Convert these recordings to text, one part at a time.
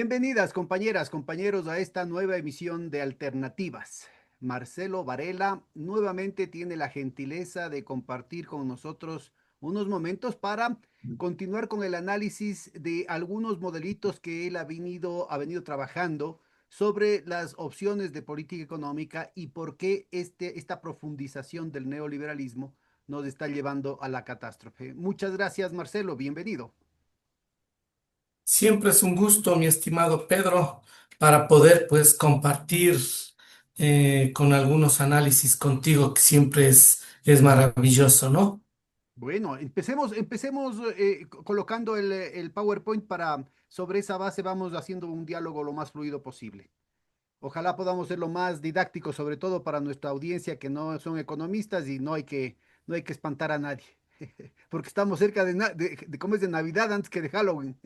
Bienvenidas, compañeras, compañeros, a esta nueva emisión de Alternativas. Marcelo Varela nuevamente tiene la gentileza de compartir con nosotros unos momentos para continuar con el análisis de algunos modelitos que él ha venido trabajando sobre las opciones de política económica y por qué esta profundización del neoliberalismo nos está llevando a la catástrofe. Muchas gracias, Marcelo, bienvenido. Siempre es un gusto, mi estimado Pedro, para poder pues compartir con algunos análisis contigo, que siempre es maravilloso, ¿no? Bueno, empecemos colocando el PowerPoint para, sobre esa base vamos haciendo un diálogo lo más fluido posible. Ojalá podamos ser lo más didáctico, sobre todo para nuestra audiencia que no son economistas y no hay que espantar a nadie, porque estamos cerca de cómo es de Navidad antes que de Halloween.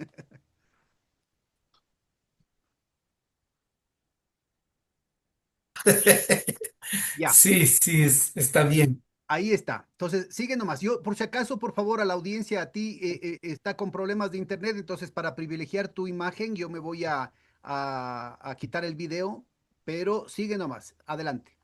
Ya. Sí, sí, está bien. Ahí está. Entonces, sigue nomás. Yo, por si acaso, por favor, a la audiencia, a ti está con problemas de internet, entonces para privilegiar tu imagen, yo me voy a quitar el video, pero sigue nomás. Adelante.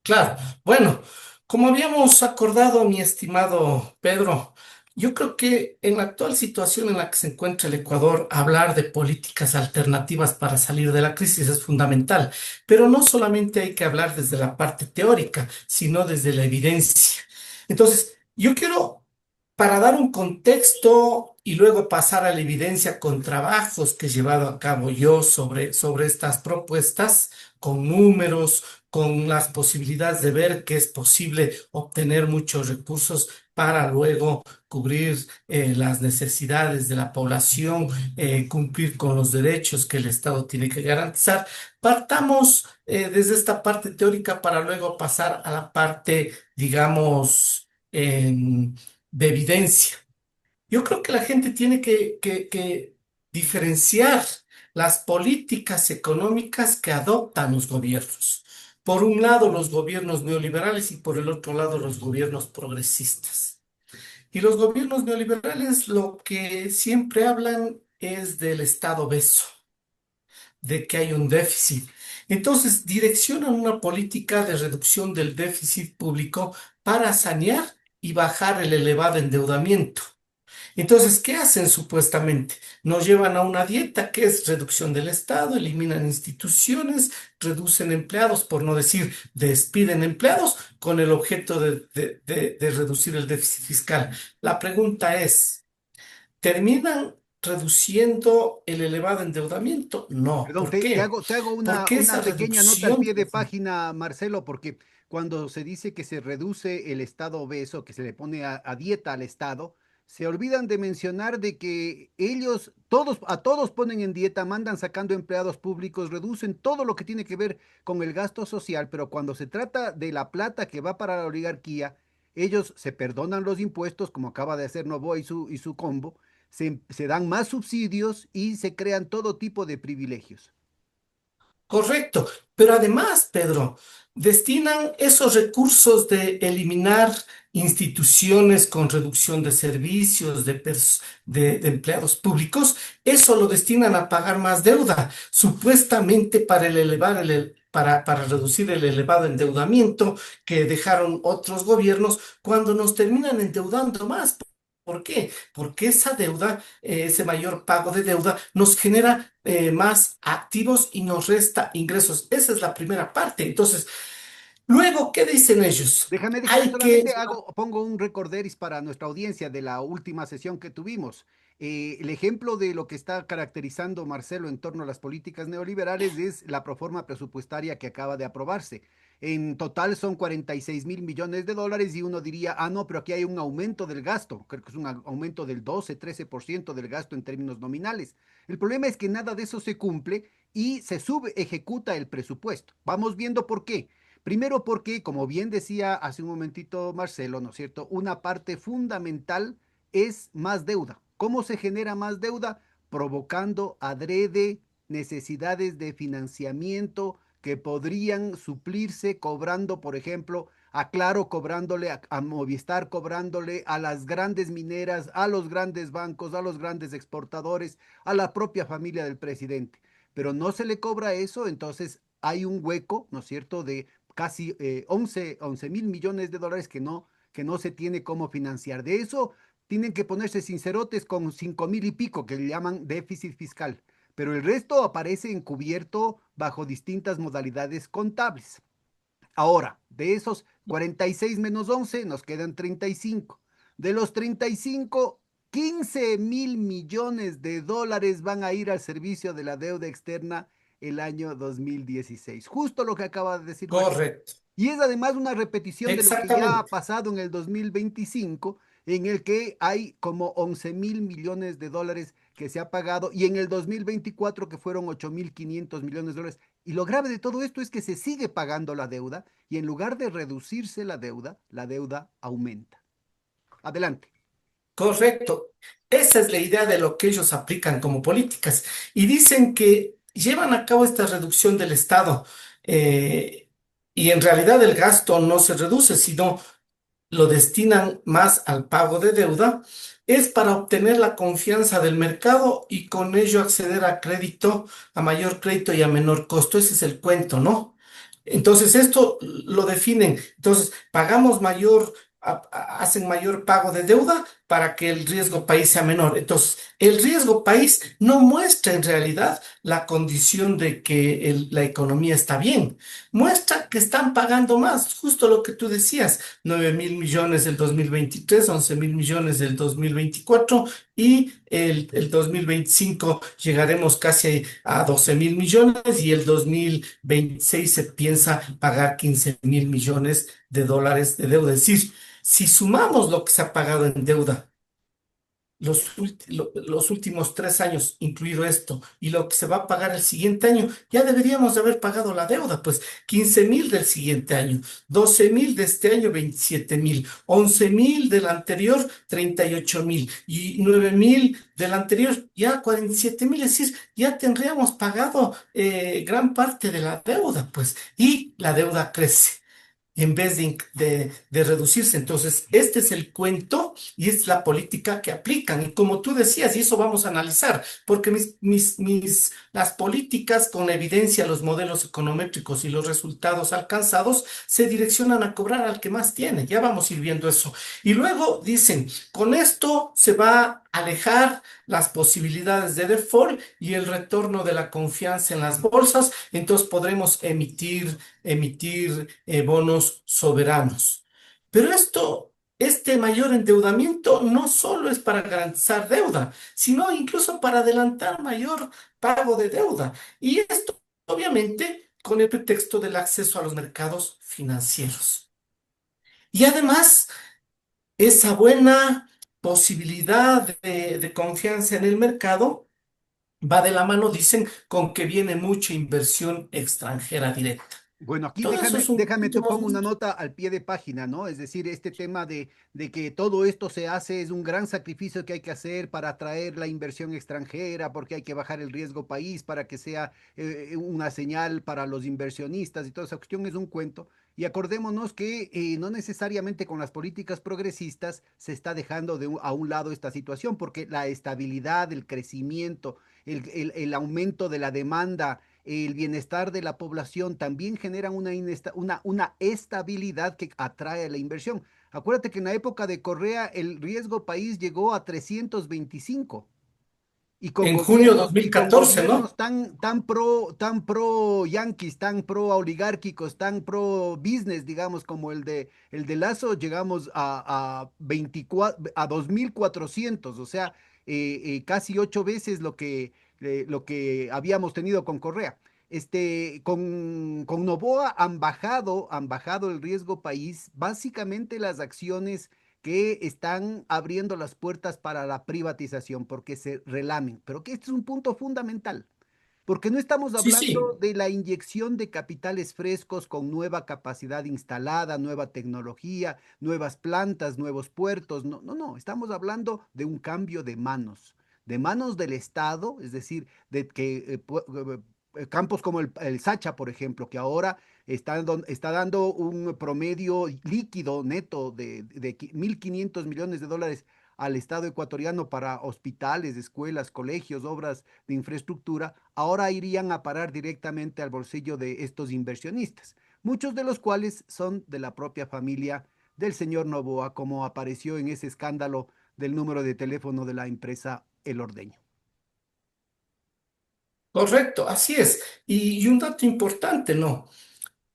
Claro, bueno, como habíamos acordado, mi estimado Pedro, yo creo que en la actual situación en la que se encuentra el Ecuador, hablar de políticas alternativas para salir de la crisis es fundamental, pero no solamente hay que hablar desde la parte teórica, sino desde la evidencia. Entonces, yo quiero, para dar un contexto y luego pasar a la evidencia con trabajos que he llevado a cabo yo sobre estas propuestas, con números, con las posibilidades de ver que es posible obtener muchos recursos para luego cubrir las necesidades de la población, cumplir con los derechos que el Estado tiene que garantizar. Partamos desde esta parte teórica para luego pasar a la parte, digamos, de evidencia. Yo creo que la gente tiene que diferenciar las políticas económicas que adoptan los gobiernos. Por un lado, los gobiernos neoliberales y por el otro lado, los gobiernos progresistas. Y los gobiernos neoliberales lo que siempre hablan es del Estado obeso, de que hay un déficit. Entonces, direccionan una política de reducción del déficit público para sanear y bajar el elevado endeudamiento. Entonces, ¿qué hacen supuestamente? Nos llevan a una dieta que es reducción del Estado, eliminan instituciones, reducen empleados, por no decir despiden empleados, con el objeto de reducir el déficit fiscal. La pregunta es, ¿terminan reduciendo el elevado endeudamiento? No. Perdón, ¿Por te qué? hago, te hago Porque una esa pequeña nota al reducción... pie de página, Marcelo, porque cuando se dice que se reduce el Estado obeso, que se le pone a dieta al Estado, se olvidan de mencionar de que ellos, a todos ponen en dieta, mandan sacando empleados públicos, reducen todo lo que tiene que ver con el gasto social, pero cuando se trata de la plata que va para la oligarquía, ellos se perdonan los impuestos, como acaba de hacer Novoa y su combo, se dan más subsidios y se crean todo tipo de privilegios. Correcto, pero además, Pedro, destinan esos recursos de eliminar instituciones con reducción de servicios, de empleados públicos, eso lo destinan a pagar más deuda, supuestamente para para reducir el elevado endeudamiento que dejaron otros gobiernos cuando nos terminan endeudando más. ¿Por qué? Porque esa deuda, ese mayor pago de deuda, nos genera más activos y nos resta ingresos. Esa es la primera parte. Entonces, luego, ¿qué dicen ellos? Déjame Hay que... solamente pongo un recorderis para nuestra audiencia de la última sesión que tuvimos. El ejemplo de lo que está caracterizando Marcelo en torno a las políticas neoliberales es la proforma presupuestaria que acaba de aprobarse. En total son 46.000 millones de dólares y uno diría, ah, no, pero aquí hay un aumento del gasto. Creo que es un aumento del 12-13% del gasto en términos nominales. El problema es que nada de eso se cumple y se subejecuta el presupuesto. Vamos viendo por qué. Primero porque, como bien decía hace un momentito Marcelo, ¿no es cierto? Una parte fundamental es más deuda. ¿Cómo se genera más deuda? Provocando adrede necesidades de financiamiento que podrían suplirse cobrando, por ejemplo, a Claro cobrándole, a Movistar cobrándole, a las grandes mineras, a los grandes bancos, a los grandes exportadores, a la propia familia del presidente. Pero no se le cobra eso, entonces hay un hueco, ¿no es cierto?, de casi 11 mil millones de dólares que no se tiene cómo financiar. De eso tienen que ponerse sincerotes con 5.000 y pico, que le llaman déficit fiscal, pero el resto aparece encubierto bajo distintas modalidades contables. Ahora, de esos 46 menos 11 nos quedan 35. De los 35, 15.000 millones de dólares van a ir al servicio de la deuda externa el año 2016. Justo lo que acaba de decir María. Correcto. Y es además una repetición de lo que ya ha Exactamente. pasado en el 2025, en el que hay como 11.000 millones de dólares que se ha pagado, y en el 2024 que fueron 8.500 millones de dólares. Y lo grave de todo esto es que se sigue pagando la deuda y en lugar de reducirse la deuda aumenta. Adelante. Correcto. Esa es la idea de lo que ellos aplican como políticas. Y dicen que llevan a cabo esta reducción del Estado. eh, y en realidad el gasto no se reduce, sino lo destinan más al pago de deuda, es para obtener la confianza del mercado y con ello acceder a crédito, a mayor crédito y a menor costo. Ese es el cuento, ¿no? Entonces, esto lo definen. Entonces, pagamos mayor, hacen mayor pago de deuda para que el riesgo país sea menor. Entonces, el riesgo país no muestra en realidad la condición de que la economía está bien. Muestra que están pagando más, justo lo que tú decías, 9.000 millones del 2023, 11.000 millones del 2024 y el 2025 llegaremos casi a 12.000 millones y el 2026 se piensa pagar 15.000 millones de dólares de deuda. Es decir, si sumamos lo que se ha pagado en deuda los últimos 3 años, incluido esto, y lo que se va a pagar el siguiente año, ya deberíamos de haber pagado la deuda, pues 15.000 del siguiente año, 12.000 de este año, 27.000, 11.000 del anterior, 38.000 y 9.000 del anterior, ya 47.000, es decir, ya tendríamos pagado gran parte de la deuda, pues, y la deuda crece en vez de reducirse. Entonces, este es el cuento y es la política que aplican. Y como tú decías, y eso vamos a analizar, porque las políticas con evidencia, los modelos econométricos y los resultados alcanzados se direccionan a cobrar al que más tiene. Ya vamos a ir viendo eso. Y luego dicen, con esto se va a alejar las posibilidades de default y el retorno de la confianza en las bolsas, entonces podremos emitir bonos soberanos. Pero este mayor endeudamiento no solo es para garantizar deuda, sino incluso para adelantar mayor pago de deuda. Y esto, obviamente, con el pretexto del acceso a los mercados financieros. Y además, esa buena posibilidad de confianza en el mercado va de la mano, dicen, con que viene mucha inversión extranjera directa. Bueno, aquí Todo eso déjame, es un déjame, te punto más pongo una bonito. nota al pie de página, ¿no? Es decir, este tema de que todo esto se hace es un gran sacrificio que hay que hacer para atraer la inversión extranjera, porque hay que bajar el riesgo país para que sea una señal para los inversionistas y toda esa cuestión es un cuento. Y acordémonos que no necesariamente con las políticas progresistas se está dejando a un lado esta situación, porque la estabilidad, el crecimiento, el aumento de la demanda, el bienestar de la población también generan una estabilidad que atrae a la inversión. Acuérdate que en la época de Correa el riesgo país llegó a 325 y En junio de dos mil con catorce, gobiernos ¿no? tan pro yanquis, tan pro oligárquicos, tan pro business, digamos, como el de Lazo, llegamos a 24, a 2.400, o sea, casi 8 veces lo que habíamos tenido con Correa. Con Novoa han bajado el riesgo país, básicamente las acciones que están abriendo las puertas para la privatización porque se relamen. Pero que este es un punto fundamental, porque no estamos Sí, hablando sí. de la inyección de capitales frescos con nueva capacidad instalada, nueva tecnología, nuevas plantas, nuevos puertos. No, no, no, estamos hablando de un cambio de manos del Estado, es decir, de que campos como el Sacha, por ejemplo, que ahora está dando un promedio líquido neto de 1.500 millones de dólares al Estado ecuatoriano para hospitales, escuelas, colegios, obras de infraestructura, ahora irían a parar directamente al bolsillo de estos inversionistas, muchos de los cuales son de la propia familia del señor Noboa, como apareció en ese escándalo del número de teléfono de la empresa El Ordeño. Correcto, así es. Y un dato importante, ¿no?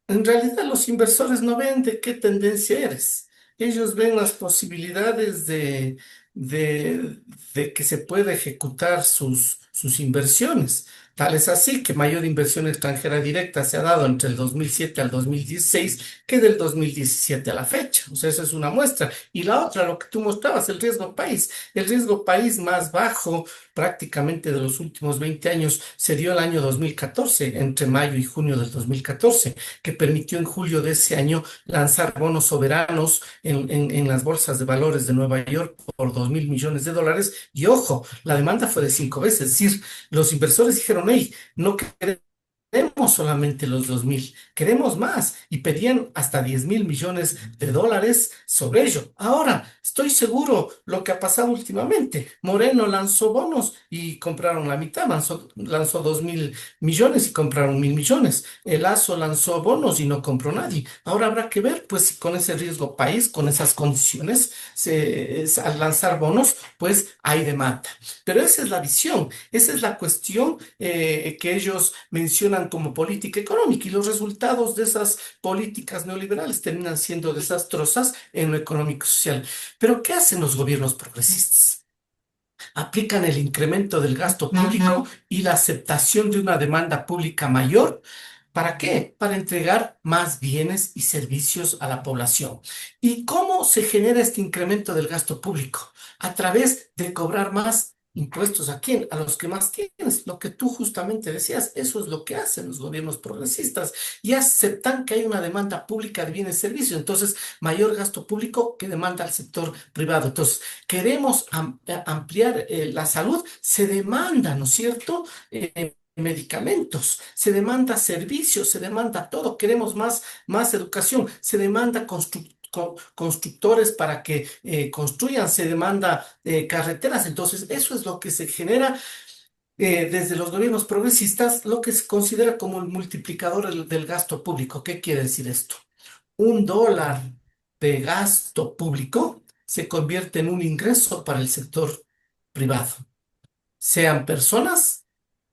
En realidad los inversores no ven de qué tendencia eres. Ellos ven las posibilidades de, de que se pueda ejecutar sus inversiones. Tal es así que mayor inversión extranjera directa se ha dado entre el 2007 al 2016 que del 2017 a la fecha. O sea, esa es una muestra. Y la otra, lo que tú mostrabas, el riesgo país. El riesgo país más bajo prácticamente de los últimos 20 años se dio el año 2014, entre mayo y junio del 2014, que permitió en julio de ese año lanzar bonos soberanos en las bolsas de valores de Nueva York por 2.000 millones de dólares. Y ojo, la demanda fue de 5 veces, es decir, los inversores dijeron, hey, no queremos solamente los 2.000, queremos más. Y pedían hasta 10.000 millones de dólares sobre ello. Ahora, estoy seguro lo que ha pasado últimamente. Moreno lanzó bonos y compraron la mitad, lanzó 2.000 millones y compraron 1.000 millones. El ASO lanzó bonos y no compró nadie. Ahora habrá que ver, pues, si con ese riesgo país, con esas condiciones, al lanzar bonos, pues hay demanda. Pero esa es la visión, esa es la cuestión que ellos mencionan como política económica y los resultados de esas políticas neoliberales terminan siendo desastrosas en lo económico y social. Pero ¿qué hacen los gobiernos progresistas? Aplican el incremento del gasto público y la aceptación de una demanda pública mayor. ¿Para qué? Para entregar más bienes y servicios a la población. ¿Y cómo se genera este incremento del gasto público? A través de cobrar más impuestos. ¿A quién? A los que más tienes. Lo que tú justamente decías, eso es lo que hacen los gobiernos progresistas y aceptan que hay una demanda pública de bienes y servicios. Entonces, mayor gasto público que demanda al sector privado. Entonces, queremos ampliar la salud, se demanda, ¿no es cierto? Medicamentos, se demanda servicios, se demanda todo, queremos más educación, se demanda constructores para que construyan, se demanda carreteras. Entonces, eso es lo que se genera desde los gobiernos progresistas, lo que se considera como el multiplicador del gasto público. ¿Qué quiere decir esto? $1 de gasto público se convierte en un ingreso para el sector privado, sean personas,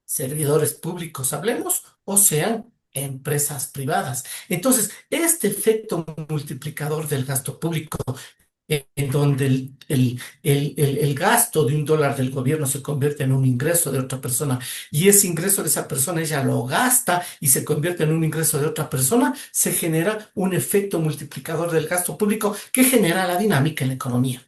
servidores públicos, hablemos, o sean empresas privadas. Entonces, este efecto multiplicador del gasto público en donde el gasto de $1 del gobierno se convierte en un ingreso de otra persona y ese ingreso de esa persona ella lo gasta y se convierte en un ingreso de otra persona, se genera un efecto multiplicador del gasto público que genera la dinámica en la economía.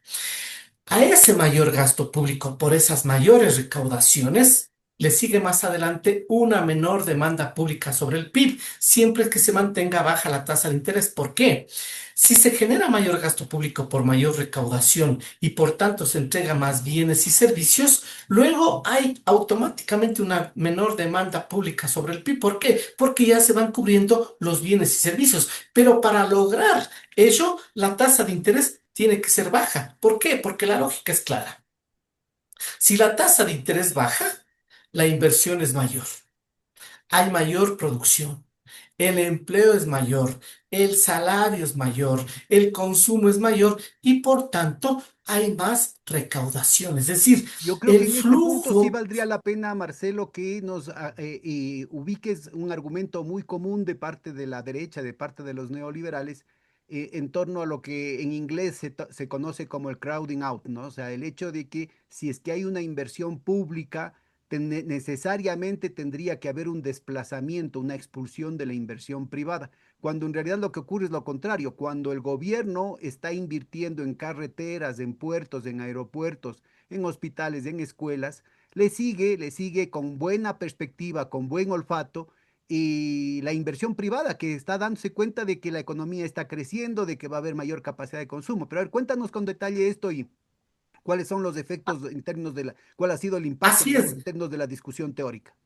A ese mayor gasto público por esas mayores recaudaciones, le sigue más adelante una menor demanda pública sobre el PIB, siempre que se mantenga baja la tasa de interés. ¿Por qué? Si se genera mayor gasto público por mayor recaudación y por tanto se entrega más bienes y servicios, luego hay automáticamente una menor demanda pública sobre el PIB. ¿Por qué? Porque ya se van cubriendo los bienes y servicios. Pero para lograr ello, la tasa de interés tiene que ser baja. ¿Por qué? Porque la lógica es clara. Si la tasa de interés baja, la inversión es mayor, hay mayor producción, el empleo es mayor, el salario es mayor, el consumo es mayor y por tanto hay más recaudación. Es decir, Yo creo que el en este punto sí flujo. valdría la pena, Marcelo, que nos ubiques un argumento muy común de parte de la derecha, de parte de los neoliberales, en torno a lo que en inglés se conoce como el crowding out, ¿no? O sea, el hecho de que si es que hay una inversión pública, necesariamente tendría que haber un desplazamiento, una expulsión de la inversión privada, cuando en realidad lo que ocurre es lo contrario, cuando el gobierno está invirtiendo en carreteras, en puertos, en aeropuertos, en hospitales, en escuelas, le sigue con buena perspectiva, con buen olfato, y la inversión privada que está dándose cuenta de que la economía está creciendo, de que va a haber mayor capacidad de consumo. Pero a ver, cuéntanos con detalle esto y cuáles son los efectos en términos de cuál ha sido el impacto, Así digamos, es. en términos de la discusión teórica.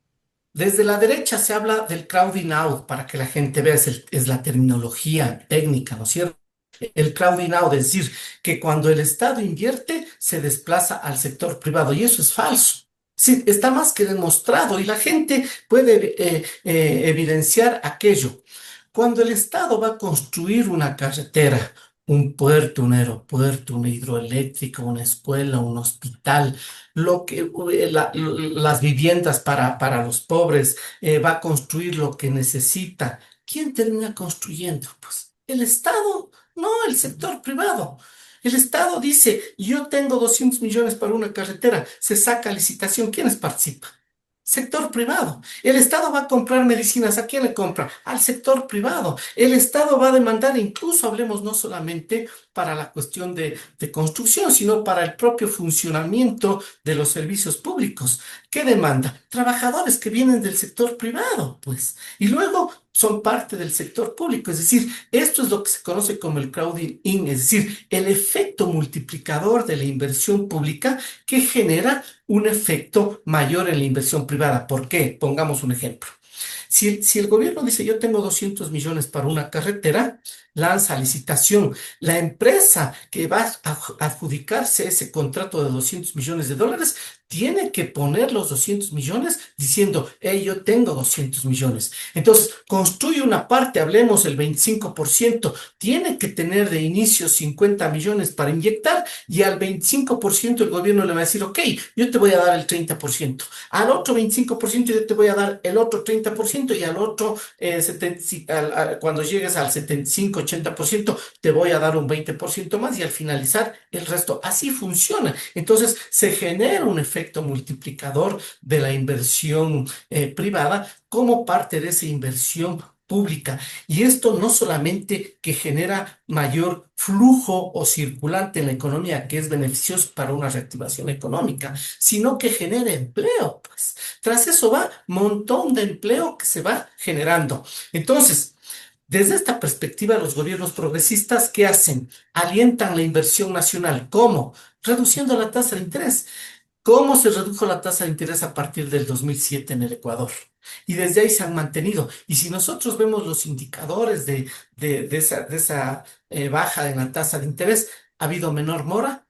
Desde la derecha se habla del crowding out para que la gente vea, es la terminología técnica, ¿no es cierto? El crowding out, es decir, que cuando el Estado invierte, se desplaza al sector privado, y eso es falso. Sí, está más que demostrado y la gente puede evidenciar aquello. Cuando el Estado va a construir una carretera, un puerto, un aeropuerto, una hidroeléctrica, una escuela, un hospital, las viviendas para los pobres, va a construir lo que necesita. ¿Quién termina construyendo? Pues el Estado, no el sector privado. El Estado dice, yo tengo 200 millones para una carretera, se saca a licitación, ¿quiénes participan? Sector privado. El Estado va a comprar medicinas. ¿A quién le compra? Al sector privado. El Estado va a demandar, incluso hablemos no solamente para la cuestión de construcción, sino para el propio funcionamiento de los servicios públicos. ¿Qué demanda? Trabajadores que vienen del sector privado, pues, y luego son parte del sector público. Es decir, esto es lo que se conoce como el crowding in, es decir, el efecto multiplicador de la inversión pública que genera un efecto mayor en la inversión privada. ¿Por qué? Pongamos un ejemplo. Si el gobierno dice yo tengo 200 millones para una carretera, lanza licitación. La empresa que va a adjudicarse ese contrato de 200 millones de dólares tiene que poner los 200 millones diciendo, hey, yo tengo 200 millones. Entonces, construye una parte, hablemos el 25%, tiene que tener de inicio 50 millones para inyectar y al 25% el gobierno le va a decir, ok, yo te voy a dar el 30%. Al otro 25% yo te voy a dar el otro 30% y al otro, cuando llegues al 75-80%, te voy a dar un 20% más y al finalizar el resto. Así funciona. Entonces se genera un efecto multiplicador de la inversión privada como parte de esa inversión pública. Y esto no solamente que genera mayor flujo o circulante en la economía, que es beneficioso para una reactivación económica, sino que genera empleo, pues. Tras eso va un montón de empleo que se va generando. Entonces, desde esta perspectiva, los gobiernos progresistas, ¿qué hacen? Alientan la inversión nacional. ¿Cómo? Reduciendo la tasa de interés. ¿Cómo se redujo la tasa de interés a partir del 2007 en el Ecuador? Y desde ahí se han mantenido. Y si nosotros vemos los indicadores de esa baja en la tasa de interés, ha habido menor mora,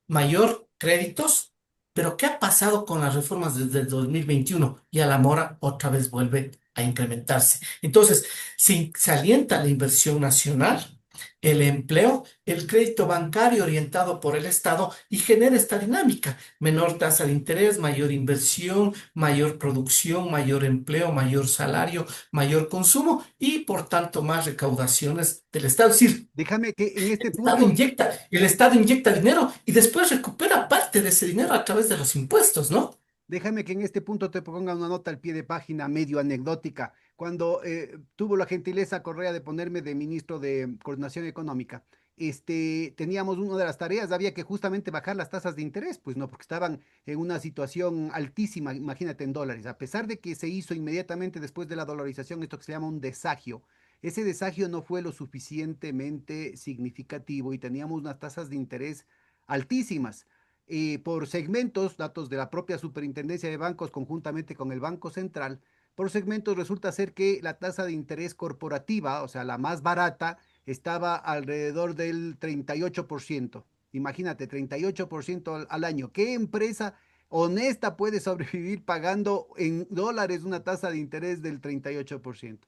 mayor créditos, pero ¿qué ha pasado con las reformas desde el 2021? Y a la mora otra vez vuelve a incrementarse. Entonces, si se alienta la inversión nacional, el empleo, el crédito bancario orientado por el Estado y genera esta dinámica, menor tasa de interés, mayor inversión, mayor producción, mayor empleo, mayor salario, mayor consumo y por tanto más recaudaciones del Estado. Es decir, Déjame que en este punto, El Estado inyecta dinero y después recupera parte de ese dinero a través de los impuestos, ¿no? déjame que en este punto te ponga una nota al pie de página medio anecdótica. Cuando tuvo la gentileza Correa de ponerme de ministro de Coordinación Económica, teníamos una de las tareas, había que justamente bajar las tasas de interés, pues no, porque estaban en una situación altísima, imagínate en dólares, a pesar de que se hizo inmediatamente después de la dolarización esto que se llama un desagio. Ese desagio no fue lo suficientemente significativo y teníamos unas tasas de interés altísimas por segmentos, datos de la propia Superintendencia de Bancos conjuntamente con el Banco Central, por segmentos resulta ser que la tasa de interés corporativa, o sea, la más barata, estaba alrededor del 38%. Imagínate, 38% al año. ¿Qué empresa honesta puede sobrevivir pagando en dólares una tasa de interés del 38%?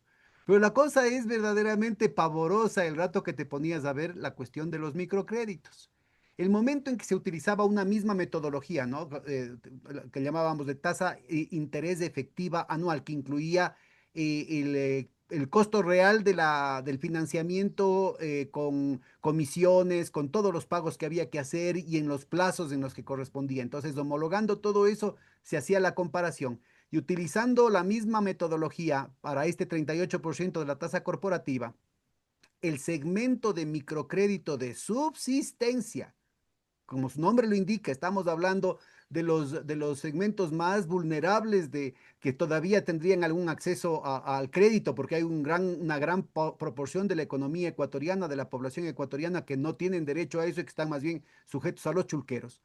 Pero la cosa es verdaderamente pavorosa el rato que te ponías a ver la cuestión de los microcréditos. El momento en que se utilizaba una misma metodología, ¿no? Que llamábamos de tasa interés efectiva anual, que incluía el costo real del financiamiento con comisiones, con todos los pagos que había que hacer y en los plazos en los que correspondía. Entonces, homologando todo eso, se hacía la comparación. Y utilizando la misma metodología para este 38% de la tasa corporativa, el segmento de microcrédito de subsistencia, como su nombre lo indica, estamos hablando de los segmentos más vulnerables que todavía tendrían algún acceso al crédito, porque hay una gran proporción de la economía ecuatoriana, de la población ecuatoriana, que no tienen derecho a eso y que están más bien sujetos a los chulqueros.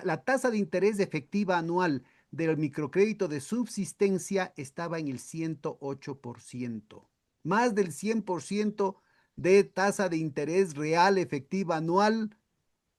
La tasa de interés efectiva anual del microcrédito de subsistencia estaba en el 108%, más del 100% de tasa de interés real efectiva anual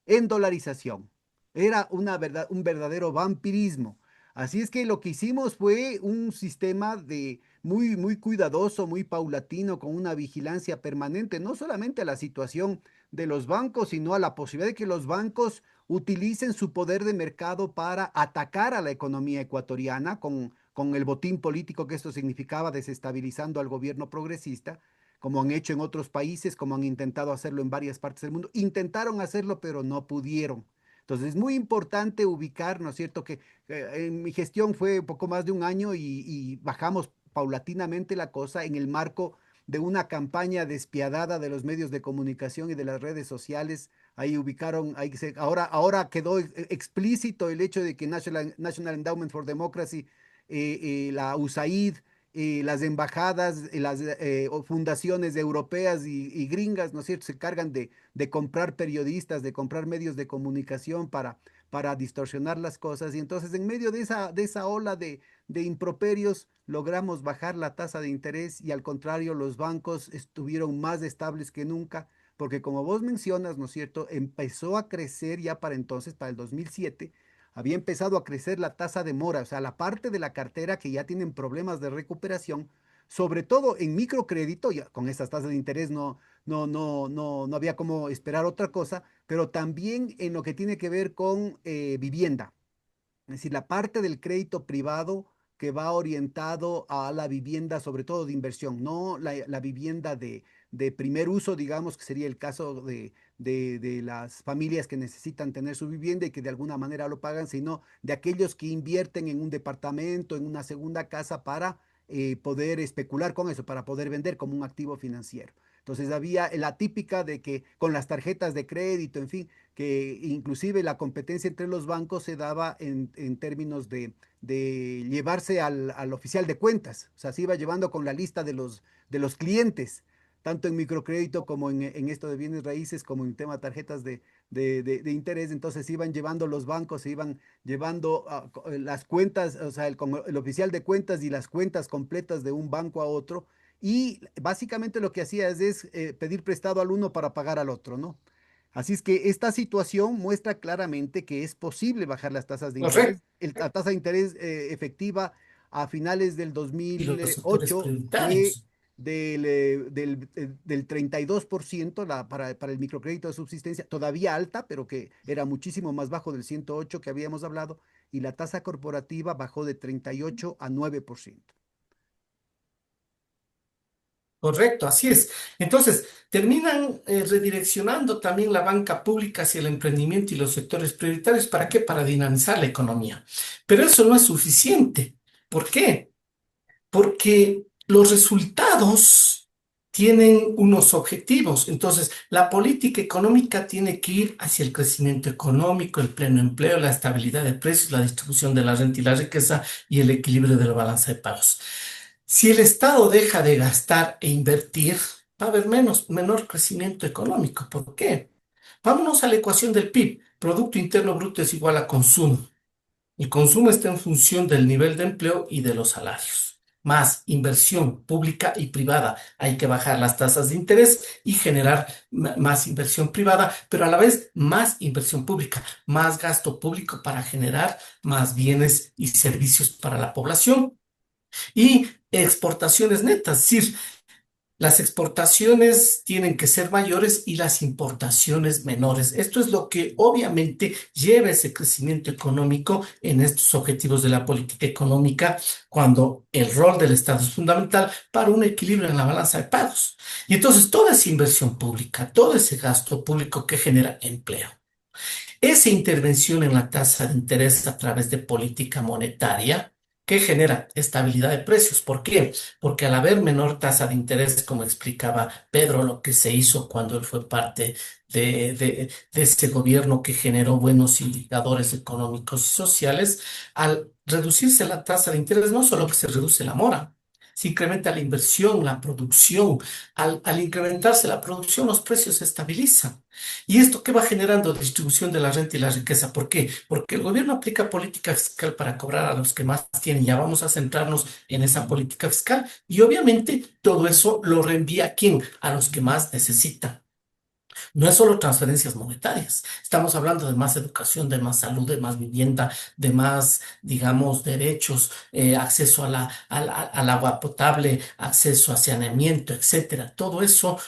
en dolarización. Era un verdadero vampirismo. Así es que lo que hicimos fue un sistema de muy cuidadoso, muy paulatino, con una vigilancia permanente, no solamente a la situación de los bancos, sino a la posibilidad de que los bancos utilicen su poder de mercado para atacar a la economía ecuatoriana con el botín político que esto significaba, desestabilizando al gobierno progresista, como han hecho en otros países, como han intentado hacerlo en varias partes del mundo. Intentaron hacerlo, pero no pudieron. Entonces es muy importante ubicar, ¿no es cierto?, que en mi gestión fue un poco más de un año y bajamos paulatinamente la cosa en el marco de una campaña despiadada de los medios de comunicación y de las redes sociales. Ahí ubicaron, ahora quedó explícito el hecho de que National Endowment for Democracy, la USAID, las embajadas, las fundaciones europeas y gringas, ¿no es cierto?, se cargan de comprar periodistas, de comprar medios de comunicación para distorsionar las cosas. Y entonces, en medio de esa ola de improperios, logramos bajar la tasa de interés y al contrario, los bancos estuvieron más estables que nunca, porque como vos mencionas, ¿no es cierto?, empezó a crecer ya para entonces, para el 2007 había empezado a crecer la tasa de mora, o sea, la parte de la cartera que ya tienen problemas de recuperación, sobre todo en microcrédito, ya con estas tasas de interés no había como esperar otra cosa, pero también en lo que tiene que ver con vivienda. Es decir, la parte del crédito privado que va orientado a la vivienda, sobre todo de inversión, no la vivienda de primer uso, digamos, que sería el caso de las familias que necesitan tener su vivienda y que de alguna manera lo pagan, sino de aquellos que invierten en un departamento, en una segunda casa para poder especular con eso, para poder vender como un activo financiero. Entonces había la típica de que con las tarjetas de crédito, en fin, que inclusive la competencia entre los bancos se daba en términos de llevarse al oficial de cuentas, o sea, se iba llevando con la lista de los clientes, tanto en microcrédito como en esto de bienes raíces, como en tema de tarjetas de interés. Entonces iban llevando los bancos, se iban llevando las cuentas, o sea, como el oficial de cuentas y las cuentas completas de un banco a otro, y básicamente lo que hacía es pedir prestado al uno para pagar al otro, ¿no? Así es que esta situación muestra claramente que es posible bajar las tasas de interés. Correcto. La tasa de interés efectiva a finales del Y los sectores 2008 fue prioritarios. del 32% para el microcrédito de subsistencia, todavía alta, pero que era muchísimo más bajo del 108 que habíamos hablado, y la tasa corporativa bajó de 38 a 9%. Correcto, así es. Entonces, terminan redireccionando también la banca pública hacia el emprendimiento y los sectores prioritarios. ¿Para qué? Para dinamizar la economía. Pero eso no es suficiente. ¿Por qué? Porque los resultados tienen unos objetivos. Entonces, la política económica tiene que ir hacia el crecimiento económico, el pleno empleo, la estabilidad de precios, la distribución de la renta y la riqueza y el equilibrio de la balanza de pagos. Si el Estado deja de gastar e invertir, va a haber menor crecimiento económico. ¿Por qué? Vámonos a la ecuación del PIB. Producto Interno Bruto es igual a consumo. El consumo está en función del nivel de empleo y de los salarios. Más inversión pública y privada. Hay que bajar las tasas de interés y generar más inversión privada, pero a la vez más inversión pública, más gasto público para generar más bienes y servicios para la población y exportaciones netas. Es decir, las exportaciones tienen que ser mayores y las importaciones menores. Esto es lo que obviamente lleva ese crecimiento económico en estos objetivos de la política económica, cuando el rol del Estado es fundamental para un equilibrio en la balanza de pagos. Y entonces toda esa inversión pública, todo ese gasto público que genera empleo, esa intervención en la tasa de interés a través de política monetaria que genera estabilidad de precios. ¿Por qué? Porque al haber menor tasa de interés, como explicaba Pedro, lo que se hizo cuando él fue parte de este gobierno que generó buenos indicadores económicos y sociales, al reducirse la tasa de interés, no solo que se reduce la mora, se incrementa la inversión, la producción. Al incrementarse la producción, los precios se estabilizan. ¿Y esto qué va generando? Distribución de la renta y la riqueza. ¿Por qué? Porque el gobierno aplica política fiscal para cobrar a los que más tienen. Ya vamos a centrarnos en esa política fiscal. Y obviamente todo eso lo reenvía ¿a quién? A los que más necesitan. No es solo transferencias monetarias. Estamos hablando de más educación, de más salud, de más vivienda, de más, digamos, derechos, acceso al agua potable, acceso a saneamiento, etcétera. Todo eso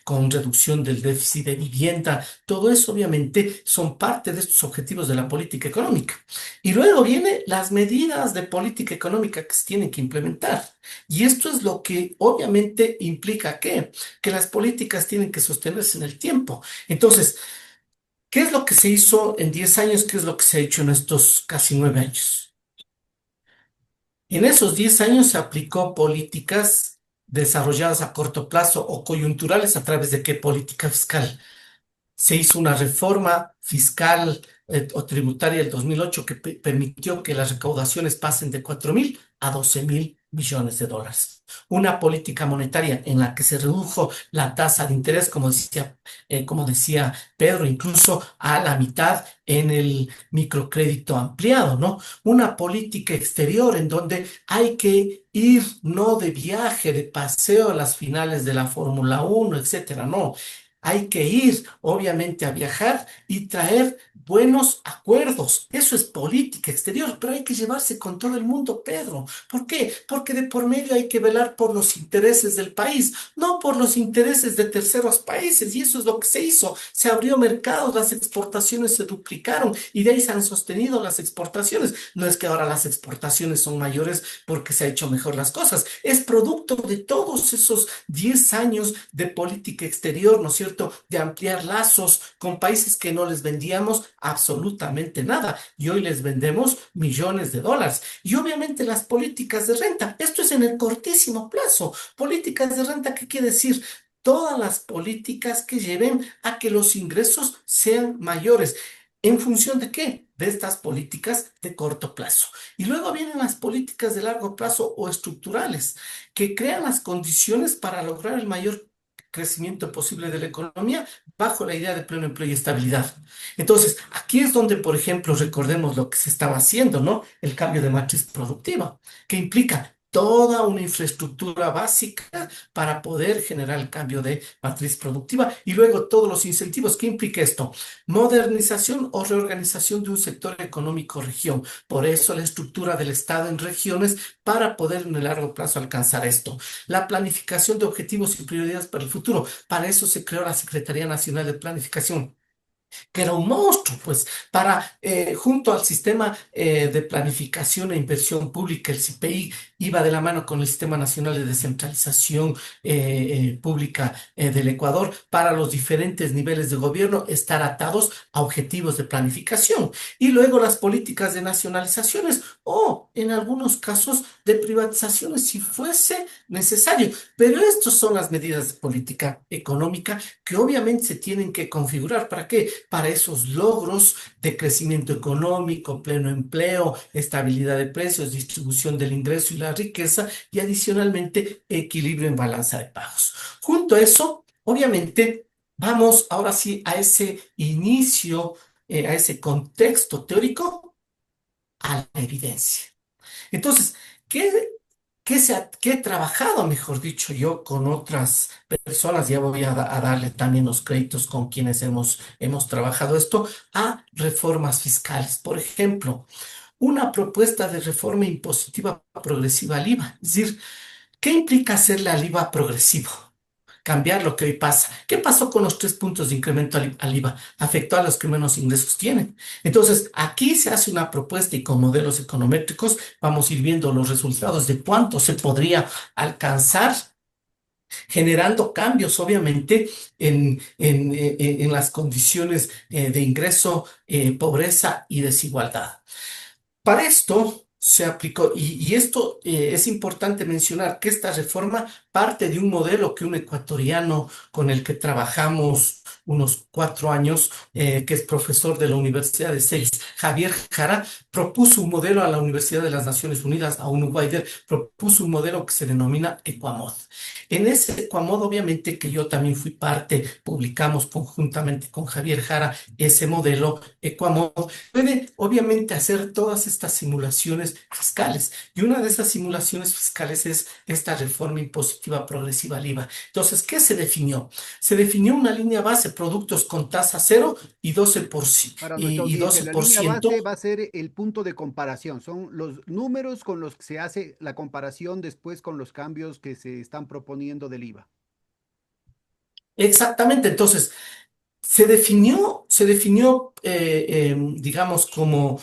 con reducción del déficit de vivienda. Todo eso, obviamente, son parte de estos objetivos de la política económica. Y luego vienen las medidas de política económica que se tienen que implementar. Y esto es lo que obviamente implica que las políticas tienen que sostenerse en el tiempo. Entonces, ¿qué es lo que se hizo en 10 años? ¿Qué es lo que se ha hecho en estos casi 9 años? En esos 10 años se aplicó políticas desarrolladas a corto plazo o coyunturales a través de qué política fiscal. Se hizo una reforma fiscal o tributaria del 2008 que permitió que las recaudaciones pasen de 4.000 a 12.000 millones de dólares. Una política monetaria en la que se redujo la tasa de interés, como decía Pedro, incluso a la mitad en el microcrédito ampliado, ¿no? Una política exterior en donde hay que ir no de viaje, de paseo a las finales de la Fórmula 1, etcétera, no. Hay que ir, obviamente, a viajar y traer buenos acuerdos. Eso es política exterior, pero hay que llevarse con todo el mundo, Pedro. ¿Por qué? Porque de por medio hay que velar por los intereses del país, no por los intereses de terceros países. Y eso es lo que se hizo. Se abrió mercados, las exportaciones se duplicaron y de ahí se han sostenido las exportaciones. No es que ahora las exportaciones son mayores porque se ha hecho mejor las cosas. Es producto de todos esos 10 años de política exterior, ¿no es cierto? De ampliar lazos con países que no les vendíamos absolutamente nada y hoy les vendemos millones de dólares. Y obviamente las políticas de renta, esto es en el cortísimo plazo. Políticas de renta, ¿qué quiere decir? Todas las políticas que lleven a que los ingresos sean mayores. ¿En función de qué? De estas políticas de corto plazo. Y luego vienen las políticas de largo plazo o estructurales, que crean las condiciones para lograr el mayor crecimiento posible de la economía bajo la idea de pleno empleo y estabilidad. Entonces, aquí es donde, por ejemplo, recordemos lo que se estaba haciendo, ¿no? El cambio de matriz productiva, que implica toda una infraestructura básica para poder generar el cambio de matriz productiva y luego todos los incentivos. ¿Qué implica esto? Modernización o reorganización de un sector económico región. Por eso la estructura del Estado en regiones para poder en el largo plazo alcanzar esto. La planificación de objetivos y prioridades para el futuro. Para eso se creó la Secretaría Nacional de Planificación, que era un monstruo, pues, para, junto al sistema de planificación e inversión pública, el CPI, iba de la mano con el Sistema Nacional de Descentralización Pública del Ecuador, para los diferentes niveles de gobierno estar atados a objetivos de planificación. Y luego las políticas de nacionalizaciones o, en algunos casos, de privatizaciones, si fuese necesario. Pero estas son las medidas de política económica que obviamente se tienen que configurar. ¿Para qué? Para esos logros de crecimiento económico, pleno empleo, estabilidad de precios, distribución del ingreso y la riqueza y adicionalmente equilibrio en balanza de pagos. Junto a eso, obviamente, vamos ahora sí a ese inicio, a ese contexto teórico, a la evidencia. Entonces, ¿qué he trabajado, mejor dicho, yo con otras personas? Ya voy a darle también los créditos con quienes hemos trabajado esto, a reformas fiscales. Por ejemplo, una propuesta de reforma impositiva progresiva al IVA. Es decir, ¿qué implica hacerle al IVA progresivo? Cambiar lo que hoy pasa. ¿Qué pasó con los 3 puntos de incremento al IVA? Afectó a los que menos ingresos tienen. Entonces, aquí se hace una propuesta y con modelos econométricos vamos a ir viendo los resultados de cuánto se podría alcanzar generando cambios, obviamente, en las condiciones de ingreso, pobreza y desigualdad. Para esto, se aplicó. Y esto es importante mencionar que esta reforma parte de un modelo que un ecuatoriano con el que trabajamos unos 4 años, que es profesor de la Universidad de Celis, Javier Jara, propuso un modelo a la Universidad de las Naciones Unidas, a un Wider, propuso un modelo que se denomina Equamod. En ese Equamod, obviamente que yo también fui parte, publicamos conjuntamente con Javier Jara ese modelo Equamod, puede obviamente hacer todas estas simulaciones fiscales. Y una de esas simulaciones fiscales es esta reforma impositiva progresiva al IVA. Entonces, ¿qué se definió? Se definió una línea base, productos con tasa cero y 12%, Para nuestra y audiencia, la línea 12%. base va a ser el punto de comparación, son los números con los que se hace la comparación después con los cambios que se están proponiendo del IVA. Exactamente. Entonces, se definió, digamos, como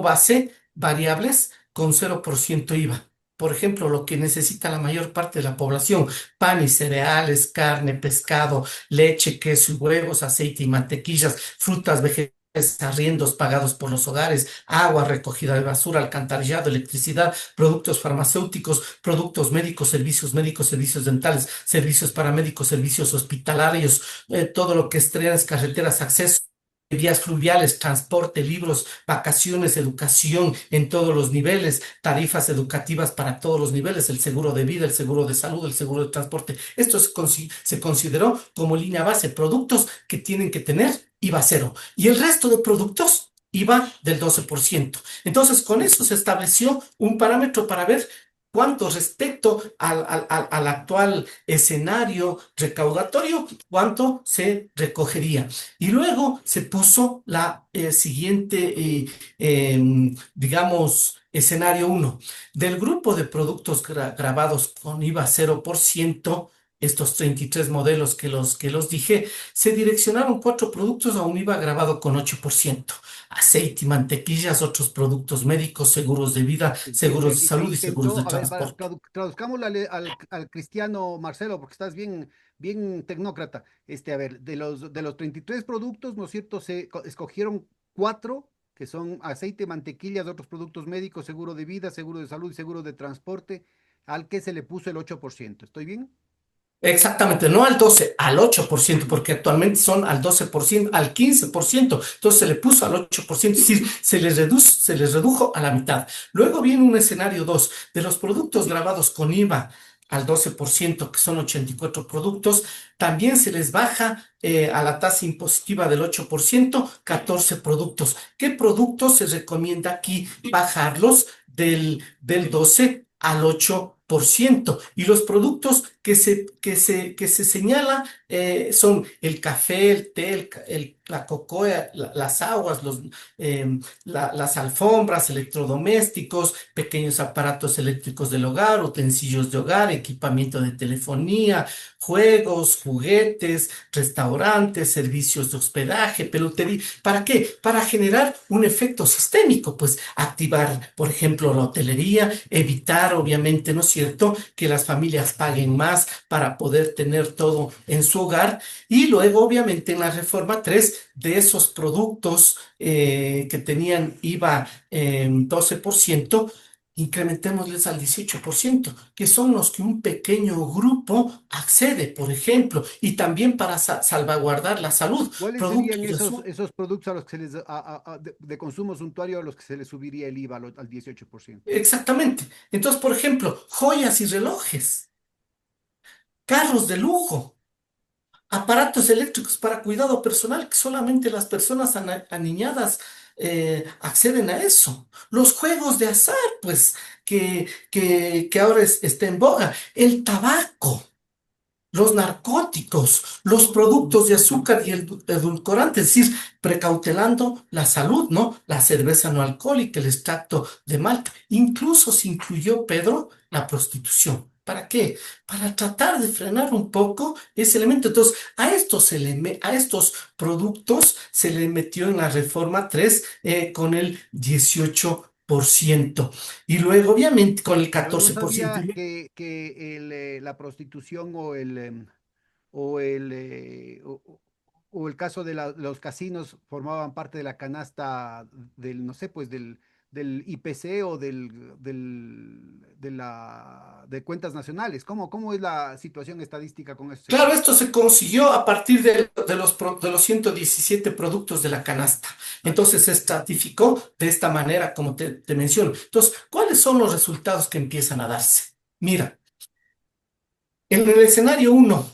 base variables con 0% IVA. Por ejemplo, lo que necesita la mayor parte de la población: pan y cereales, carne, pescado, leche, queso y huevos, aceite y mantequillas, frutas, vegetales, arriendos pagados por los hogares, agua, recogida de basura, alcantarillado, electricidad, productos farmacéuticos, productos médicos, servicios dentales, servicios paramédicos, servicios hospitalarios, todo lo que es trenes, carreteras, acceso, vías fluviales, transporte, libros, vacaciones, educación en todos los niveles, tarifas educativas para todos los niveles, el seguro de vida, el seguro de salud, el seguro de transporte. Esto se consideró como línea base, productos que tienen que tener IVA cero. Y el resto de productos, IVA del 12%. Entonces, con eso se estableció un parámetro para ver cuánto, respecto al actual escenario recaudatorio, cuánto se recogería. Y luego se puso la siguiente, digamos, escenario uno. Del grupo de productos grabados con IVA 0%, estos 33 modelos que los dije, se direccionaron 4 productos a un IVA grabado con 8%: aceite y mantequillas, otros productos médicos, seguros de vida, Entiende, seguros de y se salud y seguros de intentó, a ver, transporte. traduzcámoslo al cristiano Marcelo, porque estás bien, bien tecnócrata. A ver, de los 33 productos, ¿no es cierto? Escogieron cuatro, que son aceite, mantequillas, otros productos médicos, seguro de vida, seguro de salud y seguro de transporte, al que se le puso el 8%. ¿Estoy bien? Exactamente, no al 12, al 8%, porque actualmente son al 12%, al 15%. Entonces se le puso al 8%, es decir, se les redujo a la mitad. Luego viene un escenario 2 de los productos grabados con IVA al 12%, que son 84 productos. También se les baja a la tasa impositiva del 8%, 14 productos. ¿Qué productos se recomienda aquí bajarlos del 12 al 8%? Y los productos que se señala son el café, el té, la cocoa, las aguas, las alfombras, electrodomésticos, pequeños aparatos eléctricos del hogar, utensilios de hogar, equipamiento de telefonía, juegos, juguetes, restaurantes, servicios de hospedaje, pelutería. ¿Para qué? Para generar un efecto sistémico, pues activar, por ejemplo, la hotelería, evitar, obviamente, ¿no es cierto?, que las familias paguen más para poder tener todo en su hogar. Y luego, obviamente, en la reforma 3 de esos productos que tenían IVA 12%, incrementémosles al 18%, que son los que un pequeño grupo accede, por ejemplo, y también para salvaguardar la salud. ¿Cuáles serían Productos de esos productos a los que se les, de consumo suntuario a los que se les subiría el IVA al 18%? Exactamente. Entonces, por ejemplo, joyas y relojes, carros de lujo, aparatos eléctricos para cuidado personal, que solamente las personas aniñadas acceden a eso. Los juegos de azar, pues, que ahora está en boga. El tabaco, los narcóticos, los productos de azúcar y el edulcorante, es decir, precautelando la salud, ¿no? La cerveza no alcohólica, el extracto de malta. Incluso se incluyó, Pedro, la prostitución. ¿Para qué? Para tratar de frenar un poco ese elemento. Entonces, a estos productos se le metió en la reforma 3 con el 18%. Y luego, obviamente, con el Pero no 14%. sabía que la prostitución o el caso de los casinos formaban parte de la canasta del, no sé, pues del IPC o de cuentas nacionales. ¿Cómo es la situación estadística con ese Claro, sector? esto se consiguió a partir de los 117 productos de la canasta. Así Entonces es. se estratificó de esta manera, como te menciono. Entonces, ¿cuáles son los resultados que empiezan a darse? Mira, en el escenario uno,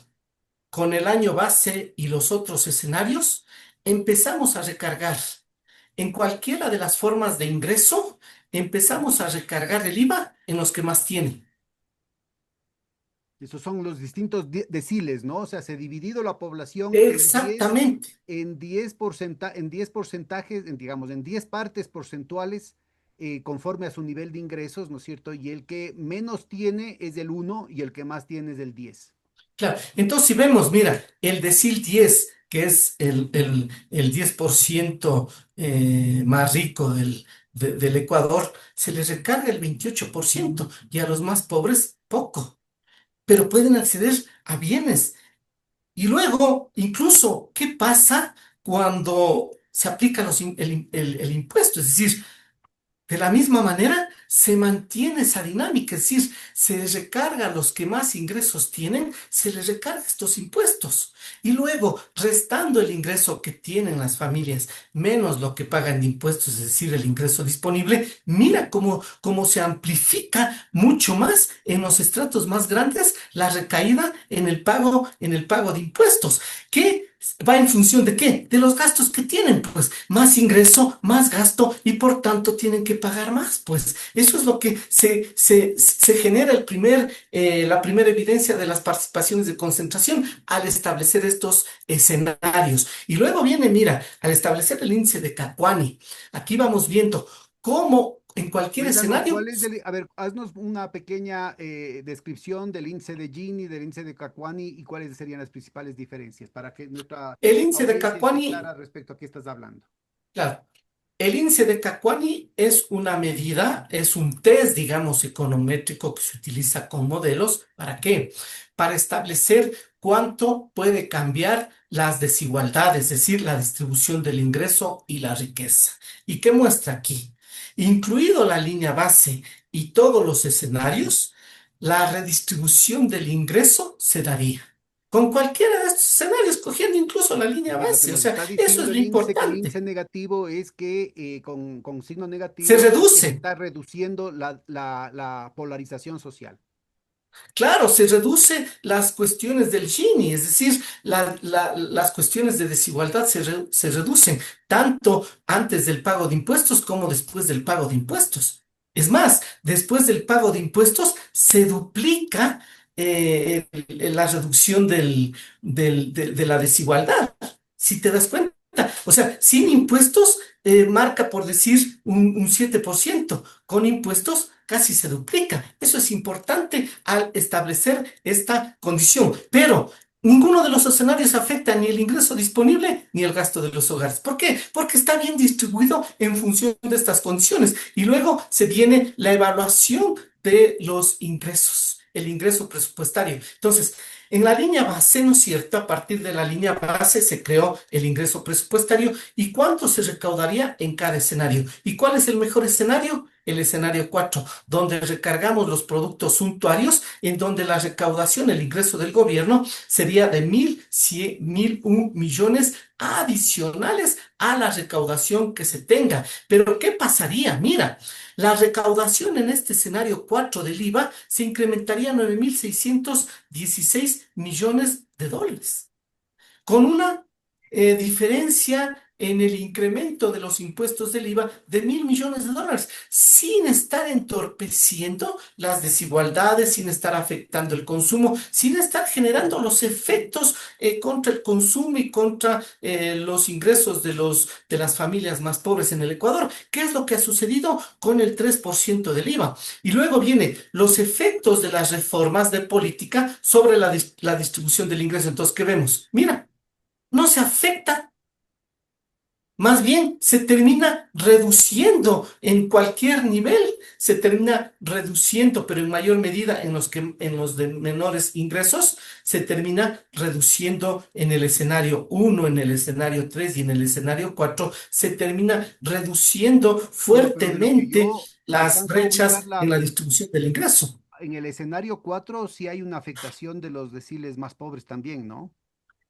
con el año base y los otros escenarios, empezamos a recargar en cualquiera de las formas de ingreso, empezamos a recargar el IVA en los que más tienen. Esos son los distintos deciles, ¿no? O sea, se ha dividido la población Exactamente. en 10 porcentajes, digamos, en 10 partes porcentuales, conforme a su nivel de ingresos, ¿no es cierto? Y el que menos tiene es el uno y el que más tiene es el 10. Claro, entonces si vemos, mira, el decil 10, que es el 10% más rico del Ecuador, se les recarga el 28% y a los más pobres poco, pero pueden acceder a bienes. Y luego, incluso, ¿qué pasa cuando se aplica el impuesto? Es decir, de la misma manera, se mantiene esa dinámica, es decir, se les recarga a los que más ingresos tienen, se les recarga estos impuestos. Y luego, restando el ingreso que tienen las familias, menos lo que pagan de impuestos, es decir, el ingreso disponible, mira cómo se amplifica mucho más en los estratos más grandes la recaída en el pago de impuestos. ¿Qué va en función de qué? De los gastos que tienen, pues más ingreso, más gasto y por tanto tienen que pagar más, pues eso es lo que se genera la primera evidencia de las participaciones de concentración al establecer estos escenarios. Y luego viene, mira, al establecer el índice de Cacuani, aquí vamos viendo cómo en cualquier Cuéntanos, escenario. a ver, haznos una pequeña descripción del índice de Gini, del índice de Cacuani y cuáles serían las principales diferencias para que nuestra El índice de audiencia esté Cacuani, clara respecto a qué estás hablando. claro. El índice de Cacuani es una medida, es un test, digamos, econométrico que se utiliza con modelos. ¿Para qué? Para establecer cuánto puede cambiar las desigualdades, es decir, la distribución del ingreso y la riqueza. ¿Y qué muestra aquí? Incluido la línea base y todos los escenarios, la redistribución del ingreso se daría. Con cualquiera de estos escenarios, cogiendo incluso la línea Y lo que base. O nos sea, está eso es diciendo lo el índice con índice importante. negativo es que con signo Se negativo es que se reduce, está reduciendo la polarización social. claro, se reduce las cuestiones del Gini, es decir, las cuestiones de desigualdad se reducen tanto antes del pago de impuestos como después del pago de impuestos. Es más, después del pago de impuestos se duplica la reducción de la desigualdad, si te das cuenta. O sea, sin impuestos marca por decir un 7%, con impuestos casi se duplica. Eso es importante al establecer esta condición. Pero ninguno de los escenarios afecta ni el ingreso disponible ni el gasto de los hogares. ¿Por qué? Porque está bien distribuido en función de estas condiciones. Y luego se viene la evaluación de los ingresos, el ingreso presupuestario. Entonces, en la línea base, ¿no es cierto? A partir de la línea base se creó el ingreso presupuestario y cuánto se recaudaría en cada escenario. ¿Y cuál es el mejor escenario? El escenario 4, donde recargamos los productos suntuarios, en donde la recaudación, el ingreso del gobierno sería de 1.100.001 millones adicionales a la recaudación que se tenga. Pero ¿qué pasaría? Mira, la recaudación en este escenario 4 del IVA se incrementaría a 9.616 millones de dólares con una diferencia en el incremento de los impuestos del IVA de 1.000 millones de dólares, sin estar entorpeciendo las desigualdades, sin estar afectando el consumo, sin estar generando los efectos contra el consumo y contra los ingresos de las familias más pobres en el Ecuador. ¿Qué es lo que ha sucedido con el 3% del IVA? Y luego viene los efectos de las reformas de política sobre la distribución del ingreso. Entonces, ¿qué vemos? Mira, no se afecta más bien se termina reduciendo en cualquier nivel, se termina reduciendo, pero en mayor medida en los de menores ingresos, se termina reduciendo en el escenario uno, en el escenario 3 y en el escenario 4, se termina reduciendo No, pero de lo que fuertemente yo las alcanzo a ubicar brechas en la distribución del ingreso. en el escenario 4 sí hay una afectación de los deciles más pobres también, ¿no?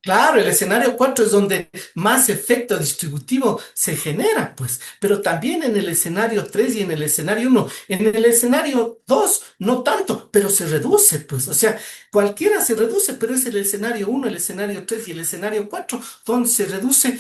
Claro, el escenario 4 es donde más efecto distributivo se genera, pues, pero también en el escenario 3 y en el escenario uno. En el escenario 2 no tanto, pero se reduce, pues, o sea, cualquiera se reduce, pero es el escenario uno, el escenario 3 y el escenario 4 donde se reduce